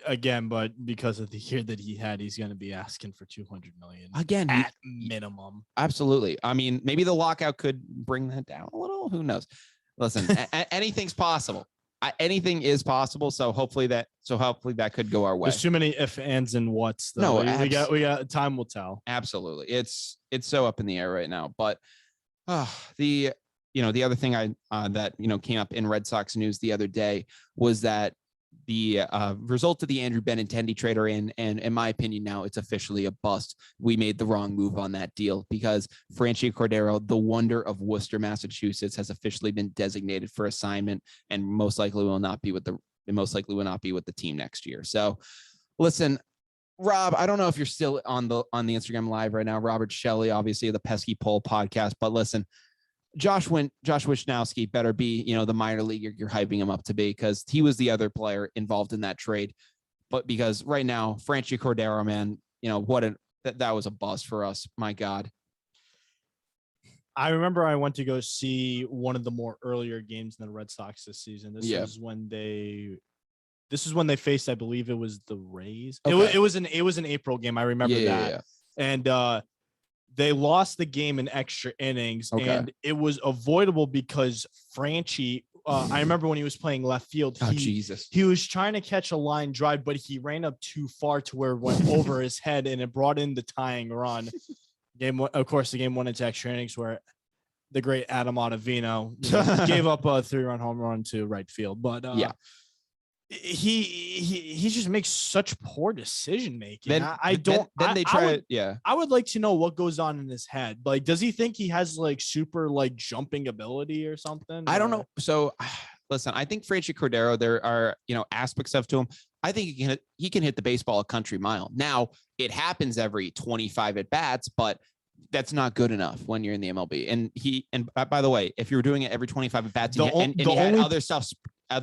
Again, but because of the year that he had, he's going to be asking for $200 million again at minimum. Absolutely. I mean, maybe the lockout could bring that down a little. Who knows? Listen, anything's possible. Anything is possible. So hopefully that could go our way. There's too many ifs, ands, and whats. Though. No, we got time will tell. Absolutely. It's so up in the air right now. But the other thing that came up in Red Sox news the other day was that the result of the Andrew Benintendi trade are in, and in my opinion, now it's officially a bust. We made the wrong move on that deal because Franchy Cordero, the wonder of Worcester, Massachusetts, has officially been designated for assignment and most likely will not be with the team next year. So, listen, Rob, I don't know if you're still on the Instagram live right now. Robert Shelley, obviously of the Pesky Pole podcast, but listen. Josh Wishnowsky better be, the minor leaguer you're hyping him up to be, because he was the other player involved in that trade. But because right now, Franchy Cordero, man, that was a bust for us. My God. I remember I went to go see one of the more earlier games in the Red Sox this season. This is when they faced, I believe it was the Rays. Okay. It was an April game. I remember that. Yeah. And they lost the game in extra innings, and it was avoidable because Franchy, I remember when he was playing left field, he was trying to catch a line drive, but he ran up too far to where it went over his head, and it brought in the tying run. The game went into extra innings where the great Adam Ottavino gave up a 3-run home run to right field. But he just makes such poor decision making. I would like to know what goes on in his head. Like, does he think he has like super like jumping ability or something? I don't know. So listen, I think Franchy Cordero, there are aspects of to him. I think he can hit the baseball a country mile. Now it happens every 25 at bats, but that's not good enough when you're in the MLB. And by the way, if you're doing it every 25 at bats and you had other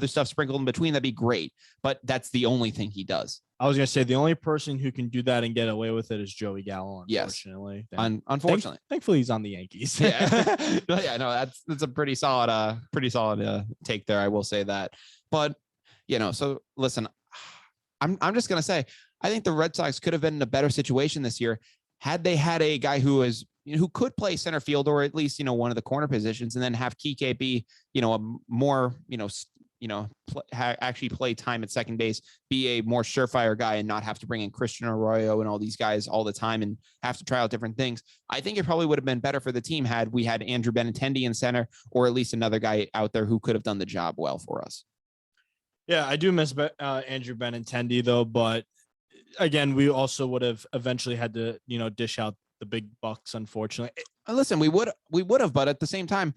stuff sprinkled in between, that'd be great. But that's the only thing he does. I was going to say the only person who can do that and get away with it is Joey Gallo, unfortunately. Yes. Unfortunately. Thankfully, he's on the Yankees. Yeah. Yeah, no, that's a pretty solid take there. I will say that. But, so listen, I'm just going to say, I think the Red Sox could have been in a better situation this year had they had a guy who could play center field or at least, one of the corner positions, and then have Kike be, a more, actually play time at second base, be a more surefire guy and not have to bring in Christian Arroyo and all these guys all the time and have to try out different things. I think it probably would have been better for the team had we had Andrew Benintendi in center, or at least another guy out there who could have done the job well for us. Yeah, I do miss Andrew Benintendi though, but again, we also would have eventually had to, dish out the big bucks, unfortunately. Listen, we would have, but at the same time,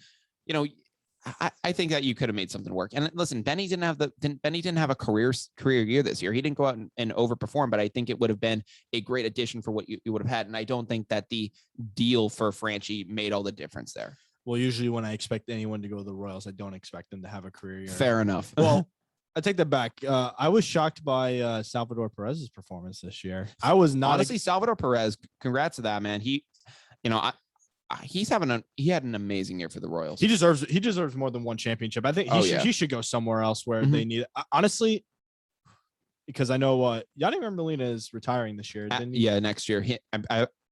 I think that you could have made something work. And listen, Benny didn't have a career year this year. He didn't go out and overperform, but I think it would have been a great addition for what you would have had. And I don't think that the deal for Franchy made all the difference there. Well, usually when I expect anyone to go to the Royals, I don't expect them to have a career year. Fair enough. Well, I take that back. I was shocked by Salvador Perez's performance this year. I was not honestly Salvador Perez. Congrats to that man. He had an amazing year for the Royals. He deserves more than one championship. I think he should go somewhere else where they need it. Honestly, because I know Yadier Molina is retiring this year. Yeah, next year.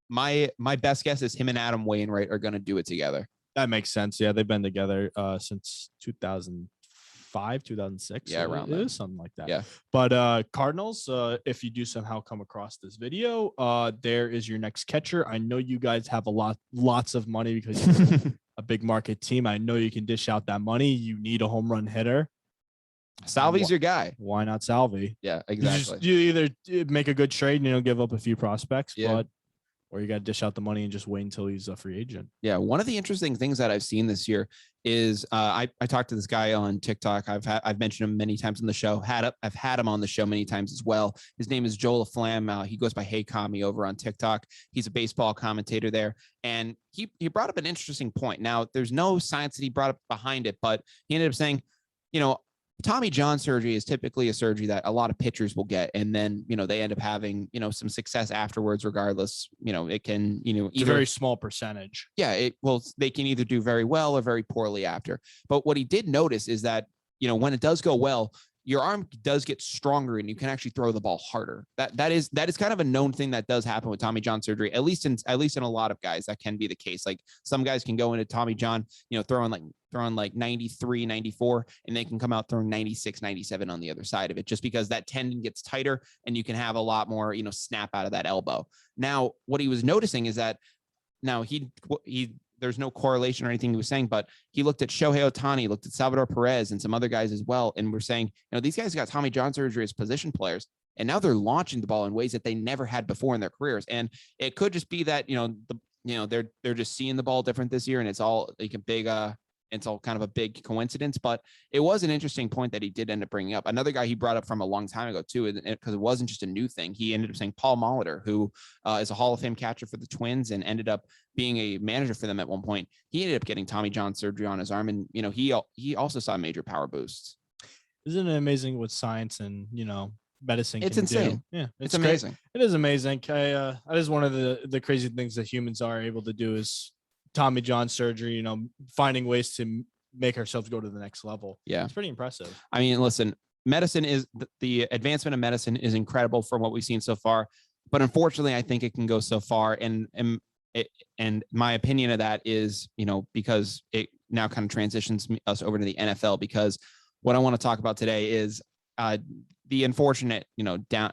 My best guess is him and Adam Wainwright are going to do it together. That makes sense. Yeah, they've been together since 2005, 2006. Yeah, so around it that. is something like that. Yeah. But Cardinals, if you do somehow come across this video, there is your next catcher. I know you guys have lots of money because you're a big market team. I know you can dish out that money. You need a home run hitter. Salvi's your guy. Why not Salvi? Yeah, exactly. You either make a good trade and give up a few prospects, Yeah. or you got to dish out the money and just wait until he's a free agent. Yeah, one of the interesting things that I've seen this year is I talked to this guy on TikTok. I've mentioned him many times on the show. I've had him on the show many times as well. His name is Joel Flam. He goes by Hey Kami over on TikTok. He's a baseball commentator there, and he brought up an interesting point. Now, there's no science that he brought up behind it, but he ended up saying, Tommy John surgery is typically a surgery that a lot of pitchers will get. And then, they end up having, some success afterwards, regardless, it can, it's a very small percentage. Yeah. They can either do very well or very poorly after. But what he did notice is that, when it does go well, your arm does get stronger and you can actually throw the ball harder. That is kind of a known thing that does happen with Tommy John surgery, at least in a lot of guys. That can be the case. Like some guys can go into Tommy John, throwing like 93, 94, and they can come out throwing 96, 97 on the other side of it, just because that tendon gets tighter and you can have a lot more, snap out of that elbow. Now, what he was noticing is that now there's no correlation or anything he was saying, but he looked at Shohei Ohtani, looked at Salvador Perez and some other guys as well. And we're saying, these guys got Tommy John surgery as position players, and now they're launching the ball in ways that they never had before in their careers. And it could just be that, they're just seeing the ball different this year, and it's all like it's all kind of a big coincidence. But it was an interesting point that he did end up bringing up. Another guy he brought up from a long time ago too, because it wasn't just a new thing. He ended up saying Paul Molitor, who is a Hall of Fame catcher for the Twins and ended up being a manager for them at one point. He ended up getting Tommy John surgery on his arm, and he also saw major power boosts. Isn't it amazing what science and medicine it's can insane do? Yeah, it's amazing. It is amazing. That is one of the crazy things that humans are able to do, is Tommy John surgery, finding ways to make ourselves go to the next level. Yeah. It's pretty impressive. I mean, listen, medicine is the advancement of medicine is incredible from what we've seen so far, but unfortunately I think it can go so far. And my opinion of that is, because it now kind of transitions us over to the NFL, because what I want to talk about today is the unfortunate,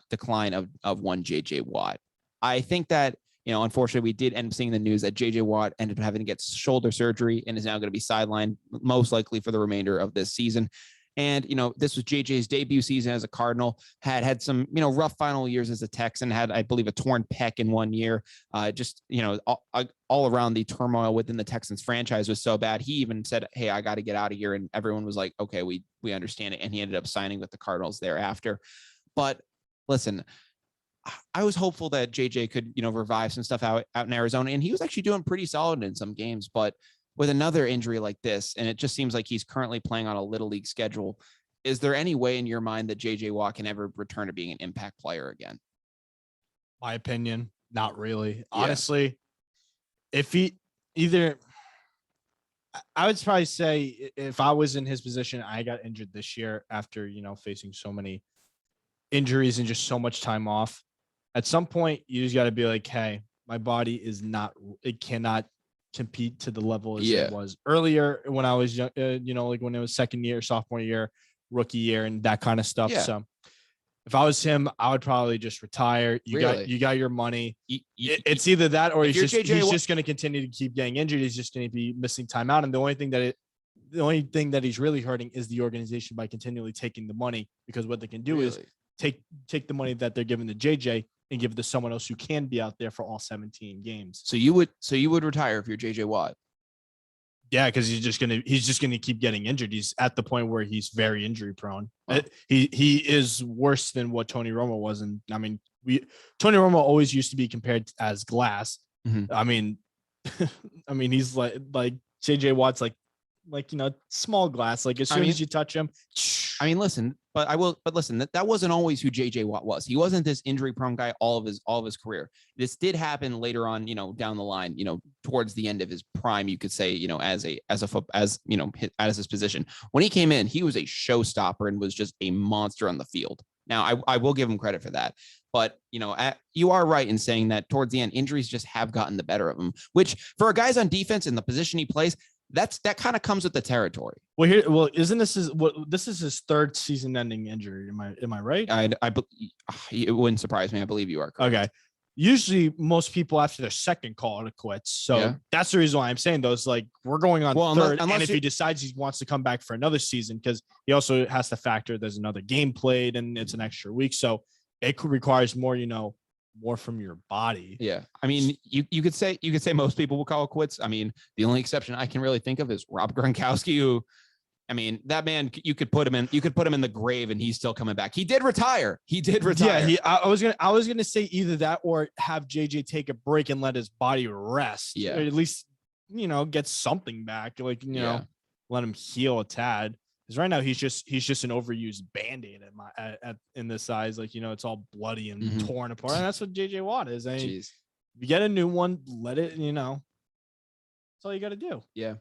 decline of one JJ Watt. I think that, unfortunately, we did end up seeing the news that JJ Watt ended up having to get shoulder surgery and is now going to be sidelined, most likely for the remainder of this season. And, this was JJ's debut season as a Cardinal, had some, rough final years as a Texan, had, I believe, a torn pec in 1 year. All around the turmoil within the Texans franchise was so bad. He even said, hey, I got to get out of here. And everyone was like, okay, we understand it. And he ended up signing with the Cardinals thereafter. But listen, I was hopeful that JJ could, revive some stuff out in Arizona, and he was actually doing pretty solid in some games. But with another injury like this, and it just seems like he's currently playing on a little league schedule, is there any way in your mind that JJ Watt can ever return to being an impact player again? My opinion, not really. Yeah. Honestly, if he I would probably say if I was in his position, I got injured this year after, facing so many injuries and just so much time off. At some point, you just got to be like, hey, my body it cannot compete to the level as it was earlier when I was young, like when it was second year, sophomore year, rookie year, and that kind of stuff. Yeah. So if I was him, I would probably just retire. You got your money. It's either that or he's just going to continue to keep getting injured. He's just going to be missing time out. And the only thing that he's really hurting is the organization by continually taking the money, because what they can do is take the money that they're giving to JJ and give it to someone else who can be out there for all 17 games. So you would retire if you're JJ Watt? Yeah, because he's just gonna keep getting injured. He's at the point where he's very injury prone. Oh. He is worse than what Tony Romo was, and I mean, Tony Romo always used to be compared as glass. Mm-hmm. I mean, he's like JJ Watt's like small glass. Like as soon as you touch him. I mean, listen, but listen, that wasn't always who JJ Watt was. He wasn't this injury prone guy all of his career. This did happen later on, down the line, towards the end of his prime, you could say, as his position. When he came in, he was a showstopper and was just a monster on the field. Now, I will give him credit for that. But, you are right in saying that towards the end, injuries just have gotten the better of him, which for a guy's on defense in the position he plays, that kind of comes with the territory. Isn't this is his third season-ending injury? Am I right? It wouldn't surprise me. I believe you are correct. Okay. usually most people after their second call it quits. So Yeah. that's the reason why I'm saying those, like, we're going on third. Unless and if he decides he wants to come back for another season, because he also has to factor there's another game played and it's an extra week. So it requires more, more from your body. Yeah. I mean, you could say most people will call it quits. I mean, the only exception I can really think of is Rob Gronkowski, who, I mean, that man, you could put him in the grave and he's still coming back. He did retire. Yeah, I was gonna say either that or have JJ take a break and let his body rest. Yeah. Or at least, get something back. Like, let him heal a tad. Because right now he's just an overused Band-Aid in this size. Like, it's all bloody and torn apart. And that's what JJ Watt is. I mean, you get a new one, let it, that's all you got to do. Yeah.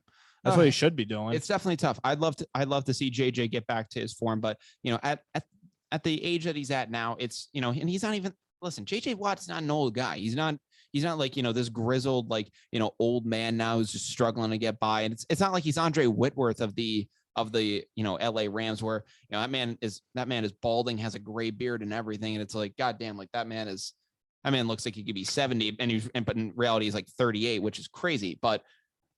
That's what he should be doing. It's definitely tough. I'd love to see JJ get back to his form, but at the age that he's at now, it's, and he's not even, listen, JJ Watt's not an old guy. He's not like, this grizzled, like, old man now who's just struggling to get by. And it's not like he's Andre Whitworth of the LA Rams, where, that man is balding, has a gray beard and everything. And it's like, goddamn, like that man looks like he could be 70 but in reality he's like 38, which is crazy. But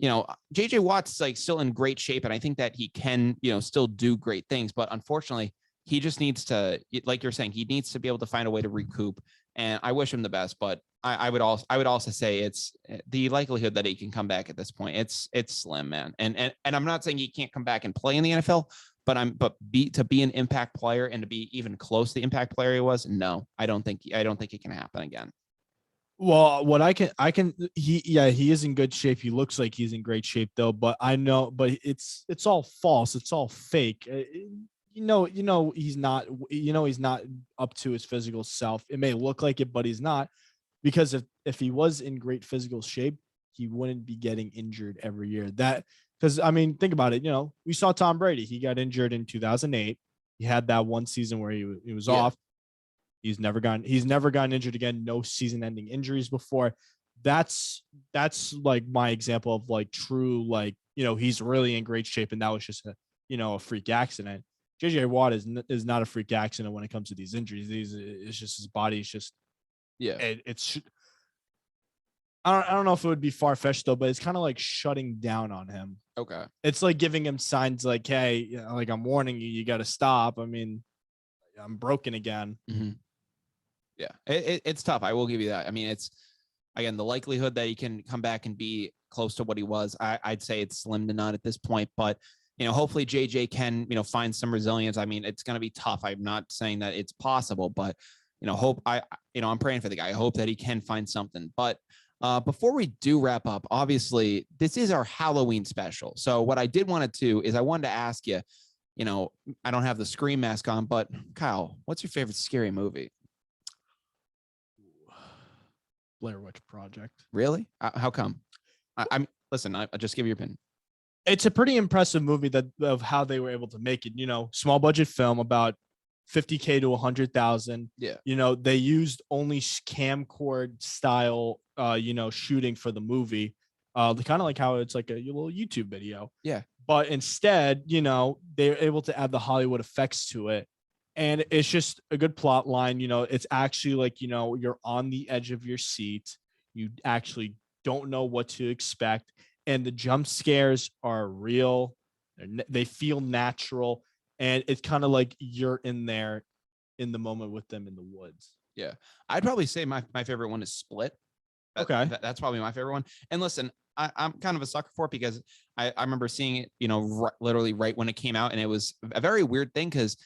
JJ Watt's like still in great shape. And I think that he can, still do great things, but unfortunately he just needs to, like you're saying, he needs to be able to find a way to recoup. And I wish him the best, but I would also say it's the likelihood that he can come back at this point. It's slim, man. And I'm not saying he can't come back and play in the NFL, but to be an impact player and to be even close to the impact player he was, no, I don't think it can happen again. Well, what he is in good shape. He looks like he's in great shape though, but it's all false. It's all fake. He's not up to his physical self. It may look like it, but he's not, because if he was in great physical shape, he wouldn't be getting injured every year. Because I mean, think about it. We saw Tom Brady. He got injured in 2008. He had that one season where he was off. He's never gotten injured again. No season-ending injuries before. That's like my example of like true, like, he's really in great shape, and that was just a freak accident. JJ Watt is not a freak accident when it comes to these injuries. It's just his body is just, it's. I don't know if it would be far-fetched though, but it's kind of like shutting down on him. Okay. It's like giving him signs like, hey, like, I'm warning you, you got to stop. I mean, I'm broken again. Mm-hmm. Yeah, it's tough. I will give you that. I mean, it's, again, the likelihood that he can come back and be close to what he was, I'd say it's slim to none at this point. But, hopefully JJ can, find some resilience. I mean, it's going to be tough. I'm not saying that it's possible, but, I'm praying for the guy. I hope that he can find something. But before we do wrap up, obviously, this is our Halloween special. So what I did want to do is I wanted to ask you, I don't have the Scream mask on, but Kyle, what's your favorite scary movie? Blair Witch Project. Really? How come? Listen, I just give your opinion. It's a pretty impressive movie of how they were able to make it. Small budget film, about $50K to $100,000. Yeah. They used only camcorder style, shooting for the movie, kind of like how it's like a little YouTube video. Yeah. But instead, they're able to add the Hollywood effects to it. And it's just a good plot line. It's actually like, you're on the edge of your seat. You actually don't know what to expect. And the jump scares are real. They feel natural. And it's kind of like you're in there in the moment with them in the woods. Yeah. I'd probably say my favorite one is Split. Okay. That's probably my favorite one. And listen, I'm kind of a sucker for it because I remember seeing it, literally right when it came out. And it was a very weird thing because,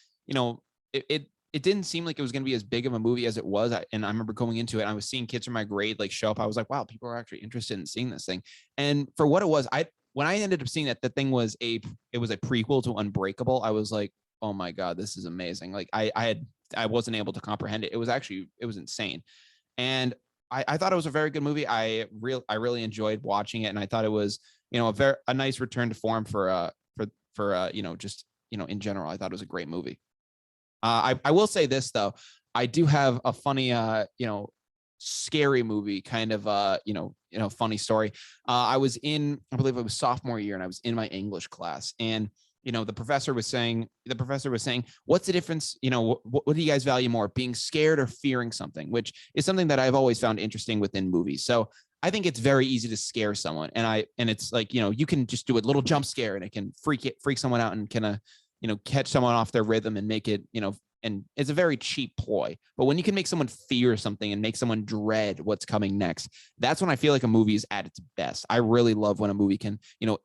it didn't seem like it was going to be as big of a movie as it was. And I remember going into it, I was seeing kids from my grade like show up. I was like, wow, people are actually interested in seeing this thing. And for what it was, when I ended up seeing that the thing was it was a prequel to Unbreakable, I was like, oh my God, this is amazing. Like I wasn't able to comprehend it. It was insane. And I thought it was a very good movie. I really enjoyed watching it. And I thought it was, a nice return to form for just, in general. I thought it was a great movie. I will say this though, I do have a funny, scary movie kind of, funny story. I believe it was sophomore year, and I was in my English class, and the professor was saying, what's the difference? What do you guys value more, being scared or fearing something, which is something that I've always found interesting within movies. So I think it's very easy to scare someone. And it's like, you can just do a little jump scare and it can freak someone out and kind of, catch someone off their rhythm and make it, and it's a very cheap ploy. But when you can make someone fear something and make someone dread what's coming next, that's when I feel like a movie is at its best. I really love when a movie can,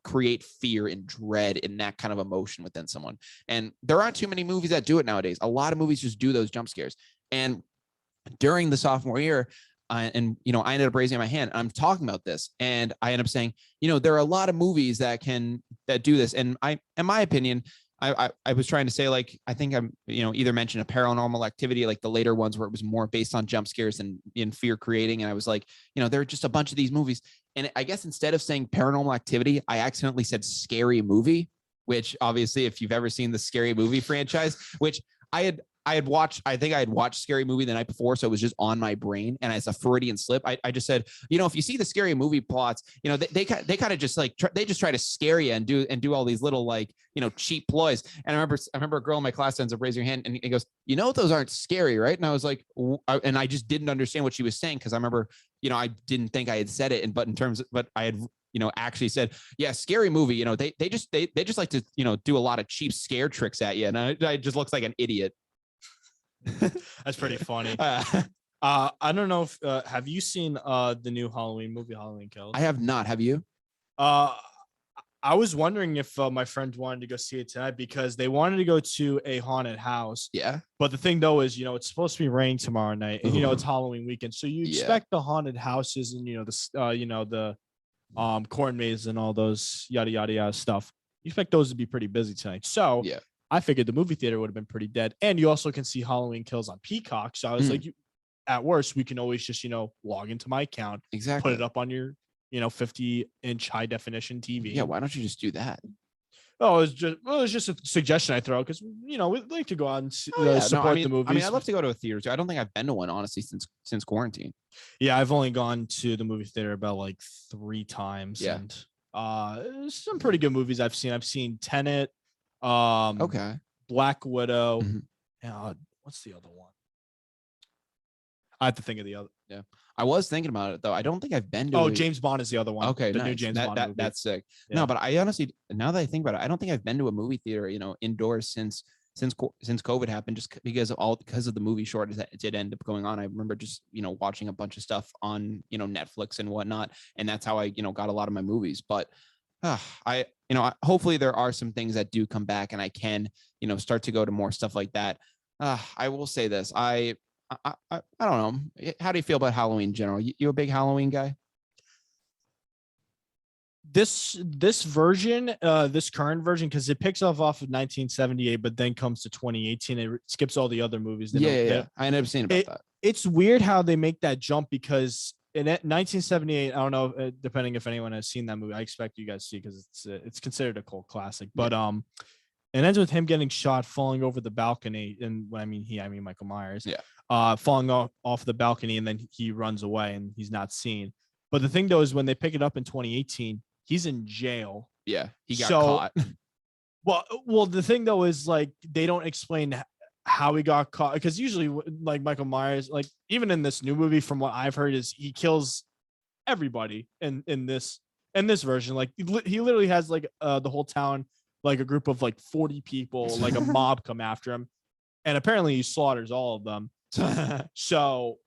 create fear and dread in that kind of emotion within someone. And there aren't too many movies that do it nowadays. A lot of movies just do those jump scares. And during the sophomore year, I ended up raising my hand. I'm talking about this, and I end up saying, there are a lot of movies that do this. And in my opinion, I was trying to say, like, I think I'm, either mentioned a Paranormal Activity, like the later ones where it was more based on jump scares and in fear creating. And I was like, there are just a bunch of these movies. And I guess instead of saying Paranormal Activity, I accidentally said Scary Movie, which obviously, if you've ever seen the Scary Movie franchise, which I had watched, I think I had watched Scary Movie the night before. So it was just on my brain. And as a Freudian slip, I just said, if you see the Scary Movie plots, they kind of just like, they just try to scare you and do all these little, like, cheap ploys. And I remember a girl in my class ends up raising her hand and he goes, those aren't scary, right? And I was like, and I just didn't understand what she was saying. Cause I remember, I didn't think I had said it. But I had, actually said, yeah, Scary Movie, they just like to, do a lot of cheap scare tricks at you. And I just looks like an idiot. That's pretty funny. I don't know if have you seen the new Halloween movie, Halloween Kills? I have not. Have you? I was wondering if my friends wanted to go see it tonight because they wanted to go to a haunted house. Yeah. But the thing though is, it's supposed to be raining tomorrow night, and it's Halloween weekend, so you expect the haunted houses and the corn maze and all those yada yada yada stuff. You expect those to be pretty busy tonight. So yeah. I figured the movie theater would have been pretty dead. And you also can see Halloween Kills on Peacock. So I was like, at worst, we can always just, log into my account, exactly, put it up on your, 50-inch high definition TV. Yeah. Why don't you just do that? Oh, it was just a suggestion I throw because, we'd like to go out and support the movies. I mean, I'd love to go to a theater too. I don't think I've been to one, honestly, since quarantine. Yeah. I've only gone to the movie theater about like 3 times. Yeah. And some pretty good movies I've seen. I've seen Tenet. Okay. Black Widow. What's the other one? I have to think of the other. Yeah, I was thinking about it though. I don't think I've been to. James Bond is the other one. Okay, the nice. New James Bond movie. That's sick. Yeah. No, but I honestly, now that I think about it, I don't think I've been to a movie theater, indoors since COVID happened, just because of the movie shortage that did end up going on. I remember just watching a bunch of stuff on Netflix and whatnot, and that's how I got a lot of my movies. But hopefully there are some things that do come back and I can, start to go to more stuff like that. I will say this. I don't know. How do you feel about Halloween in general? You a big Halloween guy? This version, this current version, because it picks off of 1978, but then comes to 2018. It skips all the other movies. Yeah. I ended up seeing about that. It's weird how they make that jump because in 1978, I don't know, depending if anyone has seen that movie, I expect you guys to see because it's considered a cult classic. But it ends with him getting shot, falling over the balcony, and when I mean Michael Myers, falling off the balcony, and then he runs away and he's not seen. But the thing though is when they pick it up in 2018, he's in jail. Yeah, he got caught. Well, the thing though is like they don't explain how he got caught, because usually like Michael Myers, like even in this new movie, from what I've heard, is he kills everybody in this version. Like he literally has like the whole town, like a group of like 40 people, like a mob come after him, and apparently he slaughters all of them. So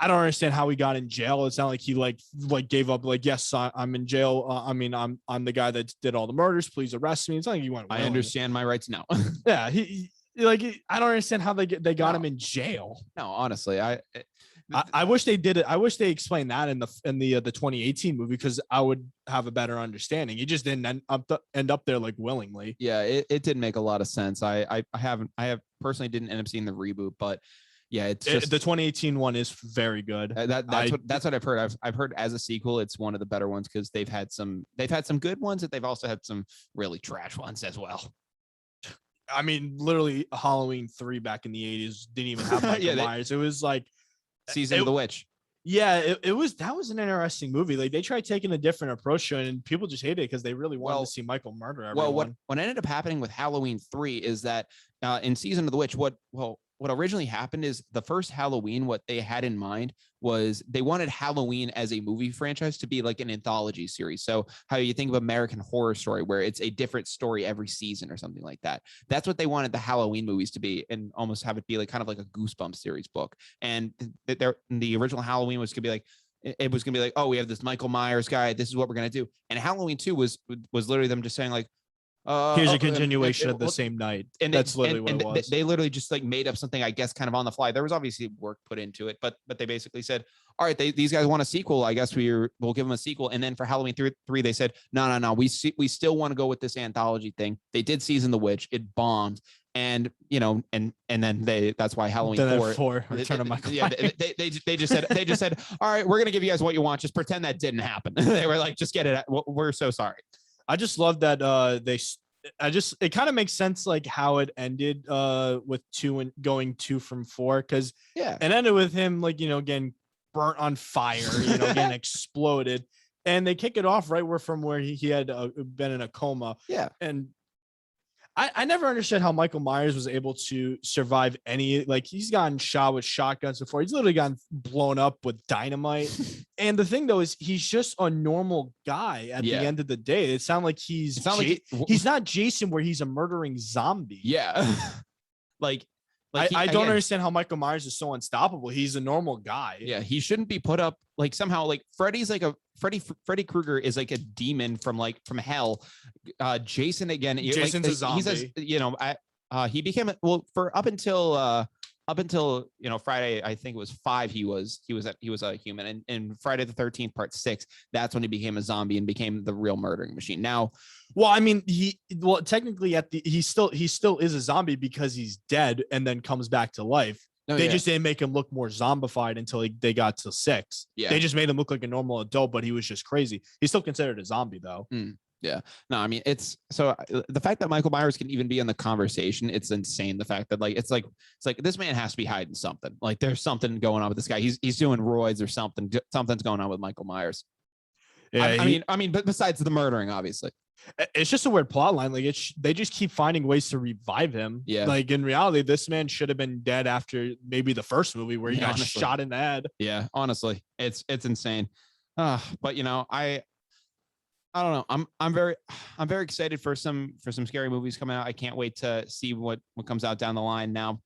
I don't understand how he got in jail. It's not like he like gave up, like, yes, I'm in jail. I'm the guy that did all the murders. Please arrest me. It's not like he went. I understand my rights now. Yeah, I don't understand how they got him in jail. No, honestly, I wish they did it. I wish they explained that in the 2018 movie, because I would have a better understanding. He just didn't end up there like willingly. Yeah, it didn't make a lot of sense. I personally didn't end up seeing the reboot, but yeah, it's just the 2018 one is very good. That's what I've heard. I've heard as a sequel, it's one of the better ones, because they've had some good ones, that they've also had some really trash ones as well. I mean, literally Halloween 3 back in the 80s didn't even have Michael Myers. It was like Season of the Witch. Yeah, that was an interesting movie. Like they tried taking a different approach to it, and people just hated it because they really wanted to see Michael murder everyone. Well, what ended up happening with Halloween 3 is that in Season of the Witch, what originally happened is the first Halloween, what they had in mind was they wanted Halloween as a movie franchise to be like an anthology series. So how you think of American Horror Story, where it's a different story every season or something like that. That's what they wanted the Halloween movies to be, and almost have it be like kind of like a Goosebumps series book. And the original Halloween was going to be like, it was going to be like, oh, we have this Michael Myers guy. This is what we're going to do. And Halloween 2 was literally them just saying like, here's a continuation of the same night. And that's literally what it was. They literally just like made up something, I guess, kind of on the fly. There was obviously work put into it, but they basically said, all right, these guys want a sequel. I guess we'll give them a sequel. And then for Halloween 3, they said, no, we still want to go with this anthology thing. They did Season of the Witch. It bombed. And and then that's why Halloween 4 Return of Michael. Yeah, they just said, all right, we're gonna give you guys what you want. Just pretend that didn't happen. They were like, just get it. We're so sorry. I just love that it kind of makes sense like how it ended with 2 and going 2 from 4, because it ended with him like getting burnt on fire, getting exploded, and they kick it off right where he had been in a coma. And I never understood how Michael Myers was able to survive any, like he's gotten shot with shotguns before. He's literally gotten blown up with dynamite. And the thing though is he's just a normal guy at the end of the day. It sounds like he's not Jason where he's a murdering zombie. Yeah. I don't understand how Michael Myers is so unstoppable. He's a normal guy. Yeah, he shouldn't be put up like somehow like Freddy's like Freddy Krueger is like a demon from hell. Jason again. Jason's a zombie. He's he became for up until Friday, I think it was 5. He was a human, and in Friday the 13th part 6, that's when he became a zombie and became the real murdering machine. Now, well, I mean, technically he still is a zombie because he's dead and then comes back to life. They just didn't make him look more zombified until they got to 6. Yeah, they just made him look like a normal adult, but he was just crazy. He's still considered a zombie though. Yeah. No, I mean, it's so the fact that Michael Myers can even be in the conversation, it's insane. The fact that it's like this man has to be hiding something. Like there's something going on with this guy. He's doing roids or something. Something's going on with Michael Myers. Yeah. I mean, but besides the murdering, obviously. It's just a weird plot line. Like they just keep finding ways to revive him. Yeah. Like in reality, this man should have been dead after maybe the first movie where he got shot in the head. Yeah. Honestly, it's insane. But I don't know. I'm very excited for some scary movies coming out. I can't wait to see what comes out down the line now.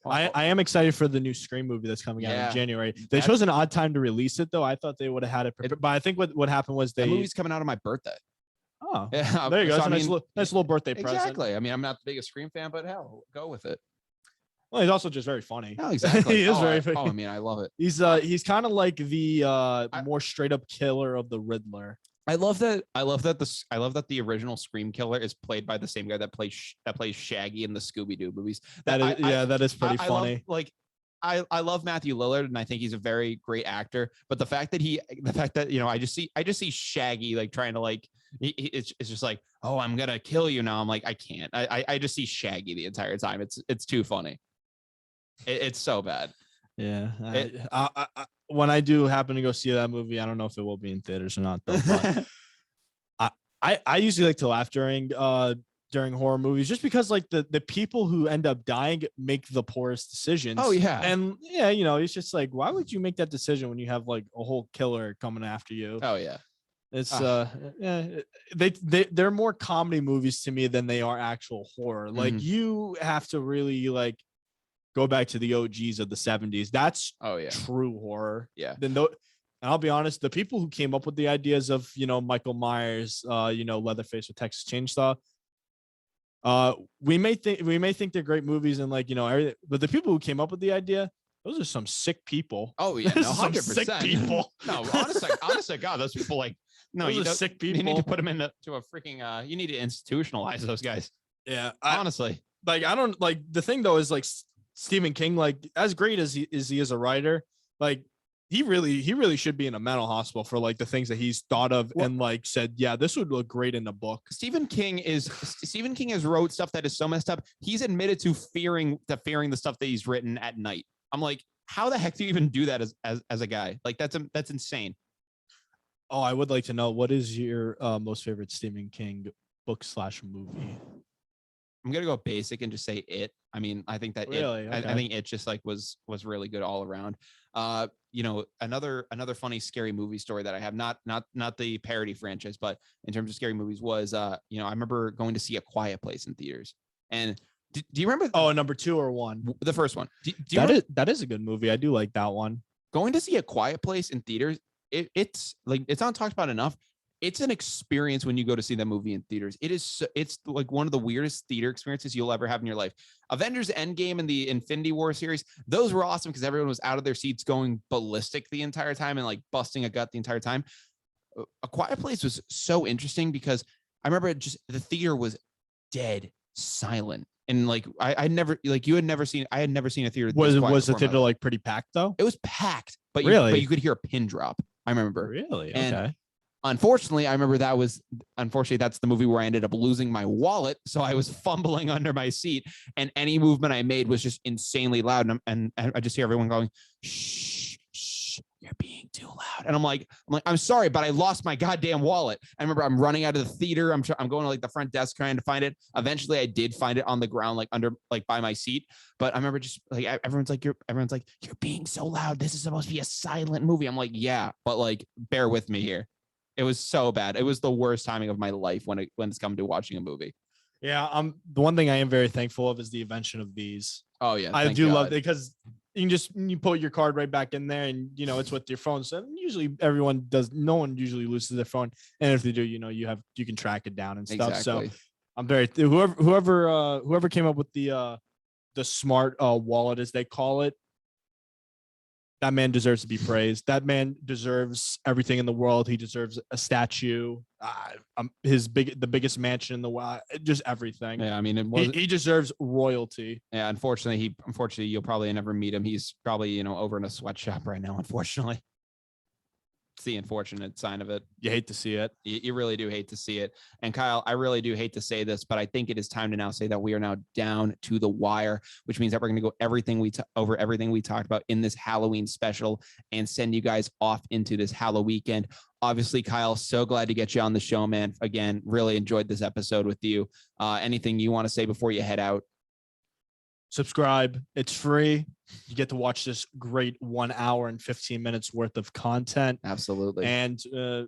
I am excited for the new Scream movie that's coming out in January. They chose an odd time to release it though. I thought they would have had it prepared, but I think what happened was the movie's coming out on my birthday. Oh, yeah. There you go. So, nice little birthday present. Exactly. I mean, I'm not the biggest Scream fan, but hell, go with it. Well, he's also just very funny. Oh, exactly. He is very funny. I mean, I love it. He's kind of like the more straight up killer of the Riddler. I love that the original Scream killer is played by the same guy that plays Shaggy in the Scooby-Doo movies. That is pretty funny. I love Matthew Lillard, and I think he's a very great actor. But the fact that I just see Shaggy like trying to it's just like, oh, I'm gonna kill you now. I'm like, I can't. I just see Shaggy the entire time. It's too funny. It's so bad. Yeah. When I do happen to go see that movie, I don't know if it will be in theaters or not though. But I usually like to laugh during horror movies just because like the people who end up dying make the poorest decisions. Oh yeah. And yeah, it's just like, why would you make that decision when you have like a whole killer coming after you? Oh yeah. It's they're more comedy movies to me than they are actual horror. Like you have to really like go back to the OGs of the 70s. That's true horror. Yeah. And I'll be honest, the people who came up with the ideas of Michael Myers, Leatherface with Texas Chainsaw, we may think they're great movies and everything, but the people who came up with the idea, those are some sick people. Oh yeah, no, 100%. Sick people. No, honestly, God, those people those are sick people. You need to put them into a freaking. You need to institutionalize those guys. Yeah, honestly, I don't like the thing though is like Stephen King, like as great as he is a writer, like he really should be in a mental hospital for like the things that he's thought of and like said, yeah, this would look great in a book. Stephen King has wrote stuff that is so messed up. He's admitted to fearing the stuff that he's written at night. I'm like, how the heck do you even do that as a guy? Like that's insane. Oh, I would like to know, what is your most favorite Stephen King book/movie? I'm gonna go basic and just say It. I mean, I think that Really? I Okay. think it just like was really good all around. Another funny scary movie story that I have, not the parody franchise, but in terms of scary movies was I remember going to see A Quiet Place in theaters. And do you remember? Oh, number 2 or 1? The first one. Do you That is a good movie. I do like that one. going to see A Quiet Place in theaters? It's like it's not talked about enough. It's an experience when you go to see that movie in theaters. It's like one of the weirdest theater experiences you'll ever have in your life. Avengers Endgame and the Infinity War series, those were awesome because everyone was out of their seats going ballistic the entire time and like busting a gut the entire time. A Quiet Place was so interesting because I remember the theater was dead silent. And like I had never seen a theater. Was the theater like pretty packed though? It was packed, but really? you could hear a pin drop. I remember. Really? And okay. unfortunately, I remember that's the movie where I ended up losing my wallet. So I was fumbling under my seat, and any movement I made was just insanely loud. And I just hear everyone going, shh, shh, you're being too loud. And I'm like, I'm sorry, but I lost my goddamn wallet. I remember I'm running out of the theater. I'm going to like the front desk trying to find it. Eventually I did find it on the ground, like under, like by my seat. But I remember just like, everyone's like, you're being so loud. This is supposed to be a silent movie. I'm like, yeah, but like, bear with me here. It was so bad. It was the worst timing of my life when it's come to watching a movie. Yeah, the one thing I am very thankful of is the invention of these. Oh yeah, I do love it because you put your card right back in there, and it's with your phone. So usually everyone does. No one usually loses their phone, and if they do, you can track it down and stuff. Exactly. So I'm very whoever came up with the smart wallet, as they call it. That man deserves to be praised. That man deserves everything in the world. He deserves a statue, the biggest mansion in the world, just everything. Yeah, I mean, he deserves royalty. Yeah, unfortunately, you'll probably never meet him. He's probably over in a sweatshop right now. Unfortunately, it's the unfortunate sign of it. You hate to see it. You really do hate to see it. And Kyle, I really do hate to say this, but I think it is time to now say that we are now down to the wire, which means that we're going to go over everything we talked about in this Halloween special and send you guys off into this Halloweekend. Obviously, Kyle, so glad to get you on the show, man. Again, really enjoyed this episode with you. Anything you want to say before you head out? Subscribe. It's free. You get to watch this great 1 hour and 15 minutes worth of content. Absolutely. And do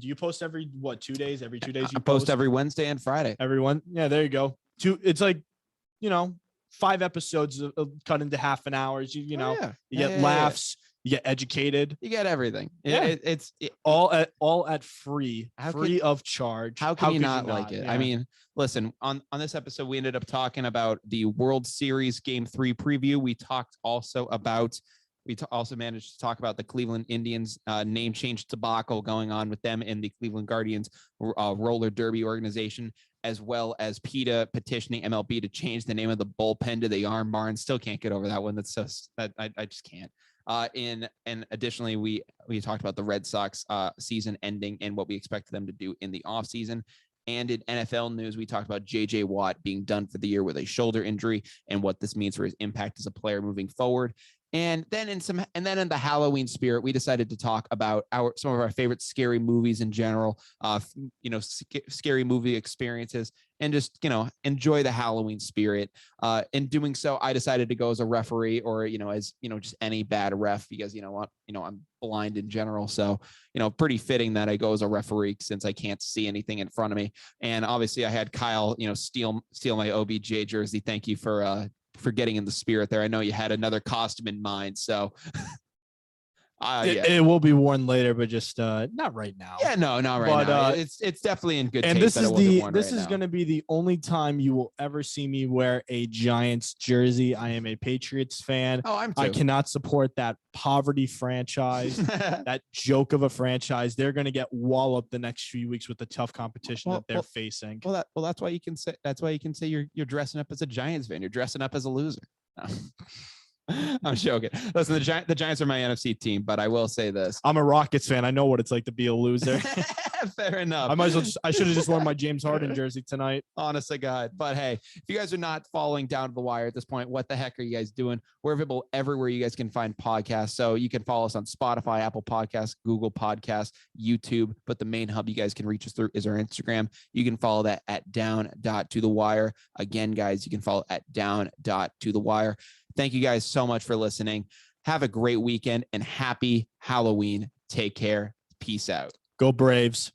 you post every 2 days? Every 2 days you post every Wednesday and Friday. Everyone. Yeah, there you go. It's like, 5 episodes cut into half an hour. You get laughs. Yeah. You get educated. You get everything. Yeah. It's all at free of charge. How can you not like it? Yeah. I mean, listen, on this episode, we ended up talking about the World Series Game 3 preview. We also managed to talk about the Cleveland Indians name change debacle going on with them and the Cleveland Guardians roller derby organization, as well as PETA petitioning MLB to change the name of the bullpen to the Arm Barn. Still can't get over that one. That's just I just can't. And additionally, we talked about the Red Sox season ending and what we expect them to do in the offseason. And in NFL news, we talked about J.J. Watt being done for the year with a shoulder injury and what this means for his impact as a player moving forward. And then in the Halloween spirit, we decided to talk about some of our favorite scary movies in general, scary movie experiences, and just, enjoy the Halloween spirit. In doing so, I decided to go as a referee or, just any bad ref because, I'm blind in general. So, pretty fitting that I go as a referee since I can't see anything in front of me. And obviously I had Kyle, steal my OBJ jersey. Thank you for getting in the spirit there. I know you had another costume in mind, so it will be worn later, but just not right now. Yeah, no, not right now. It's definitely in good taste. And this is going to be the only time you will ever see me wear a Giants jersey. I am a Patriots fan. Oh, I'm too. I cannot support that poverty franchise, that joke of a franchise. They're going to get walloped the next few weeks with the tough competition that they're facing. That's why you can say you're dressing up as a Giants fan. You're dressing up as a loser. No. I'm joking. Listen, the Giants are my NFC team, but I will say this. I'm a Rockets fan. I know what it's like to be a loser. Fair enough. I should have just worn my James Harden jersey tonight. Honest to God. But hey, if you guys are not following Down to the Wire at this point, what the heck are you guys doing? We're available everywhere you guys can find podcasts. So you can follow us on Spotify, Apple Podcasts, Google Podcasts, YouTube. But the main hub you guys can reach us through is our Instagram. You can follow that at down.to-the-wire. Again, guys, you can follow at down.to-the-wire. Thank you guys so much for listening. Have a great weekend and happy Halloween. Take care. Peace out. Go Braves.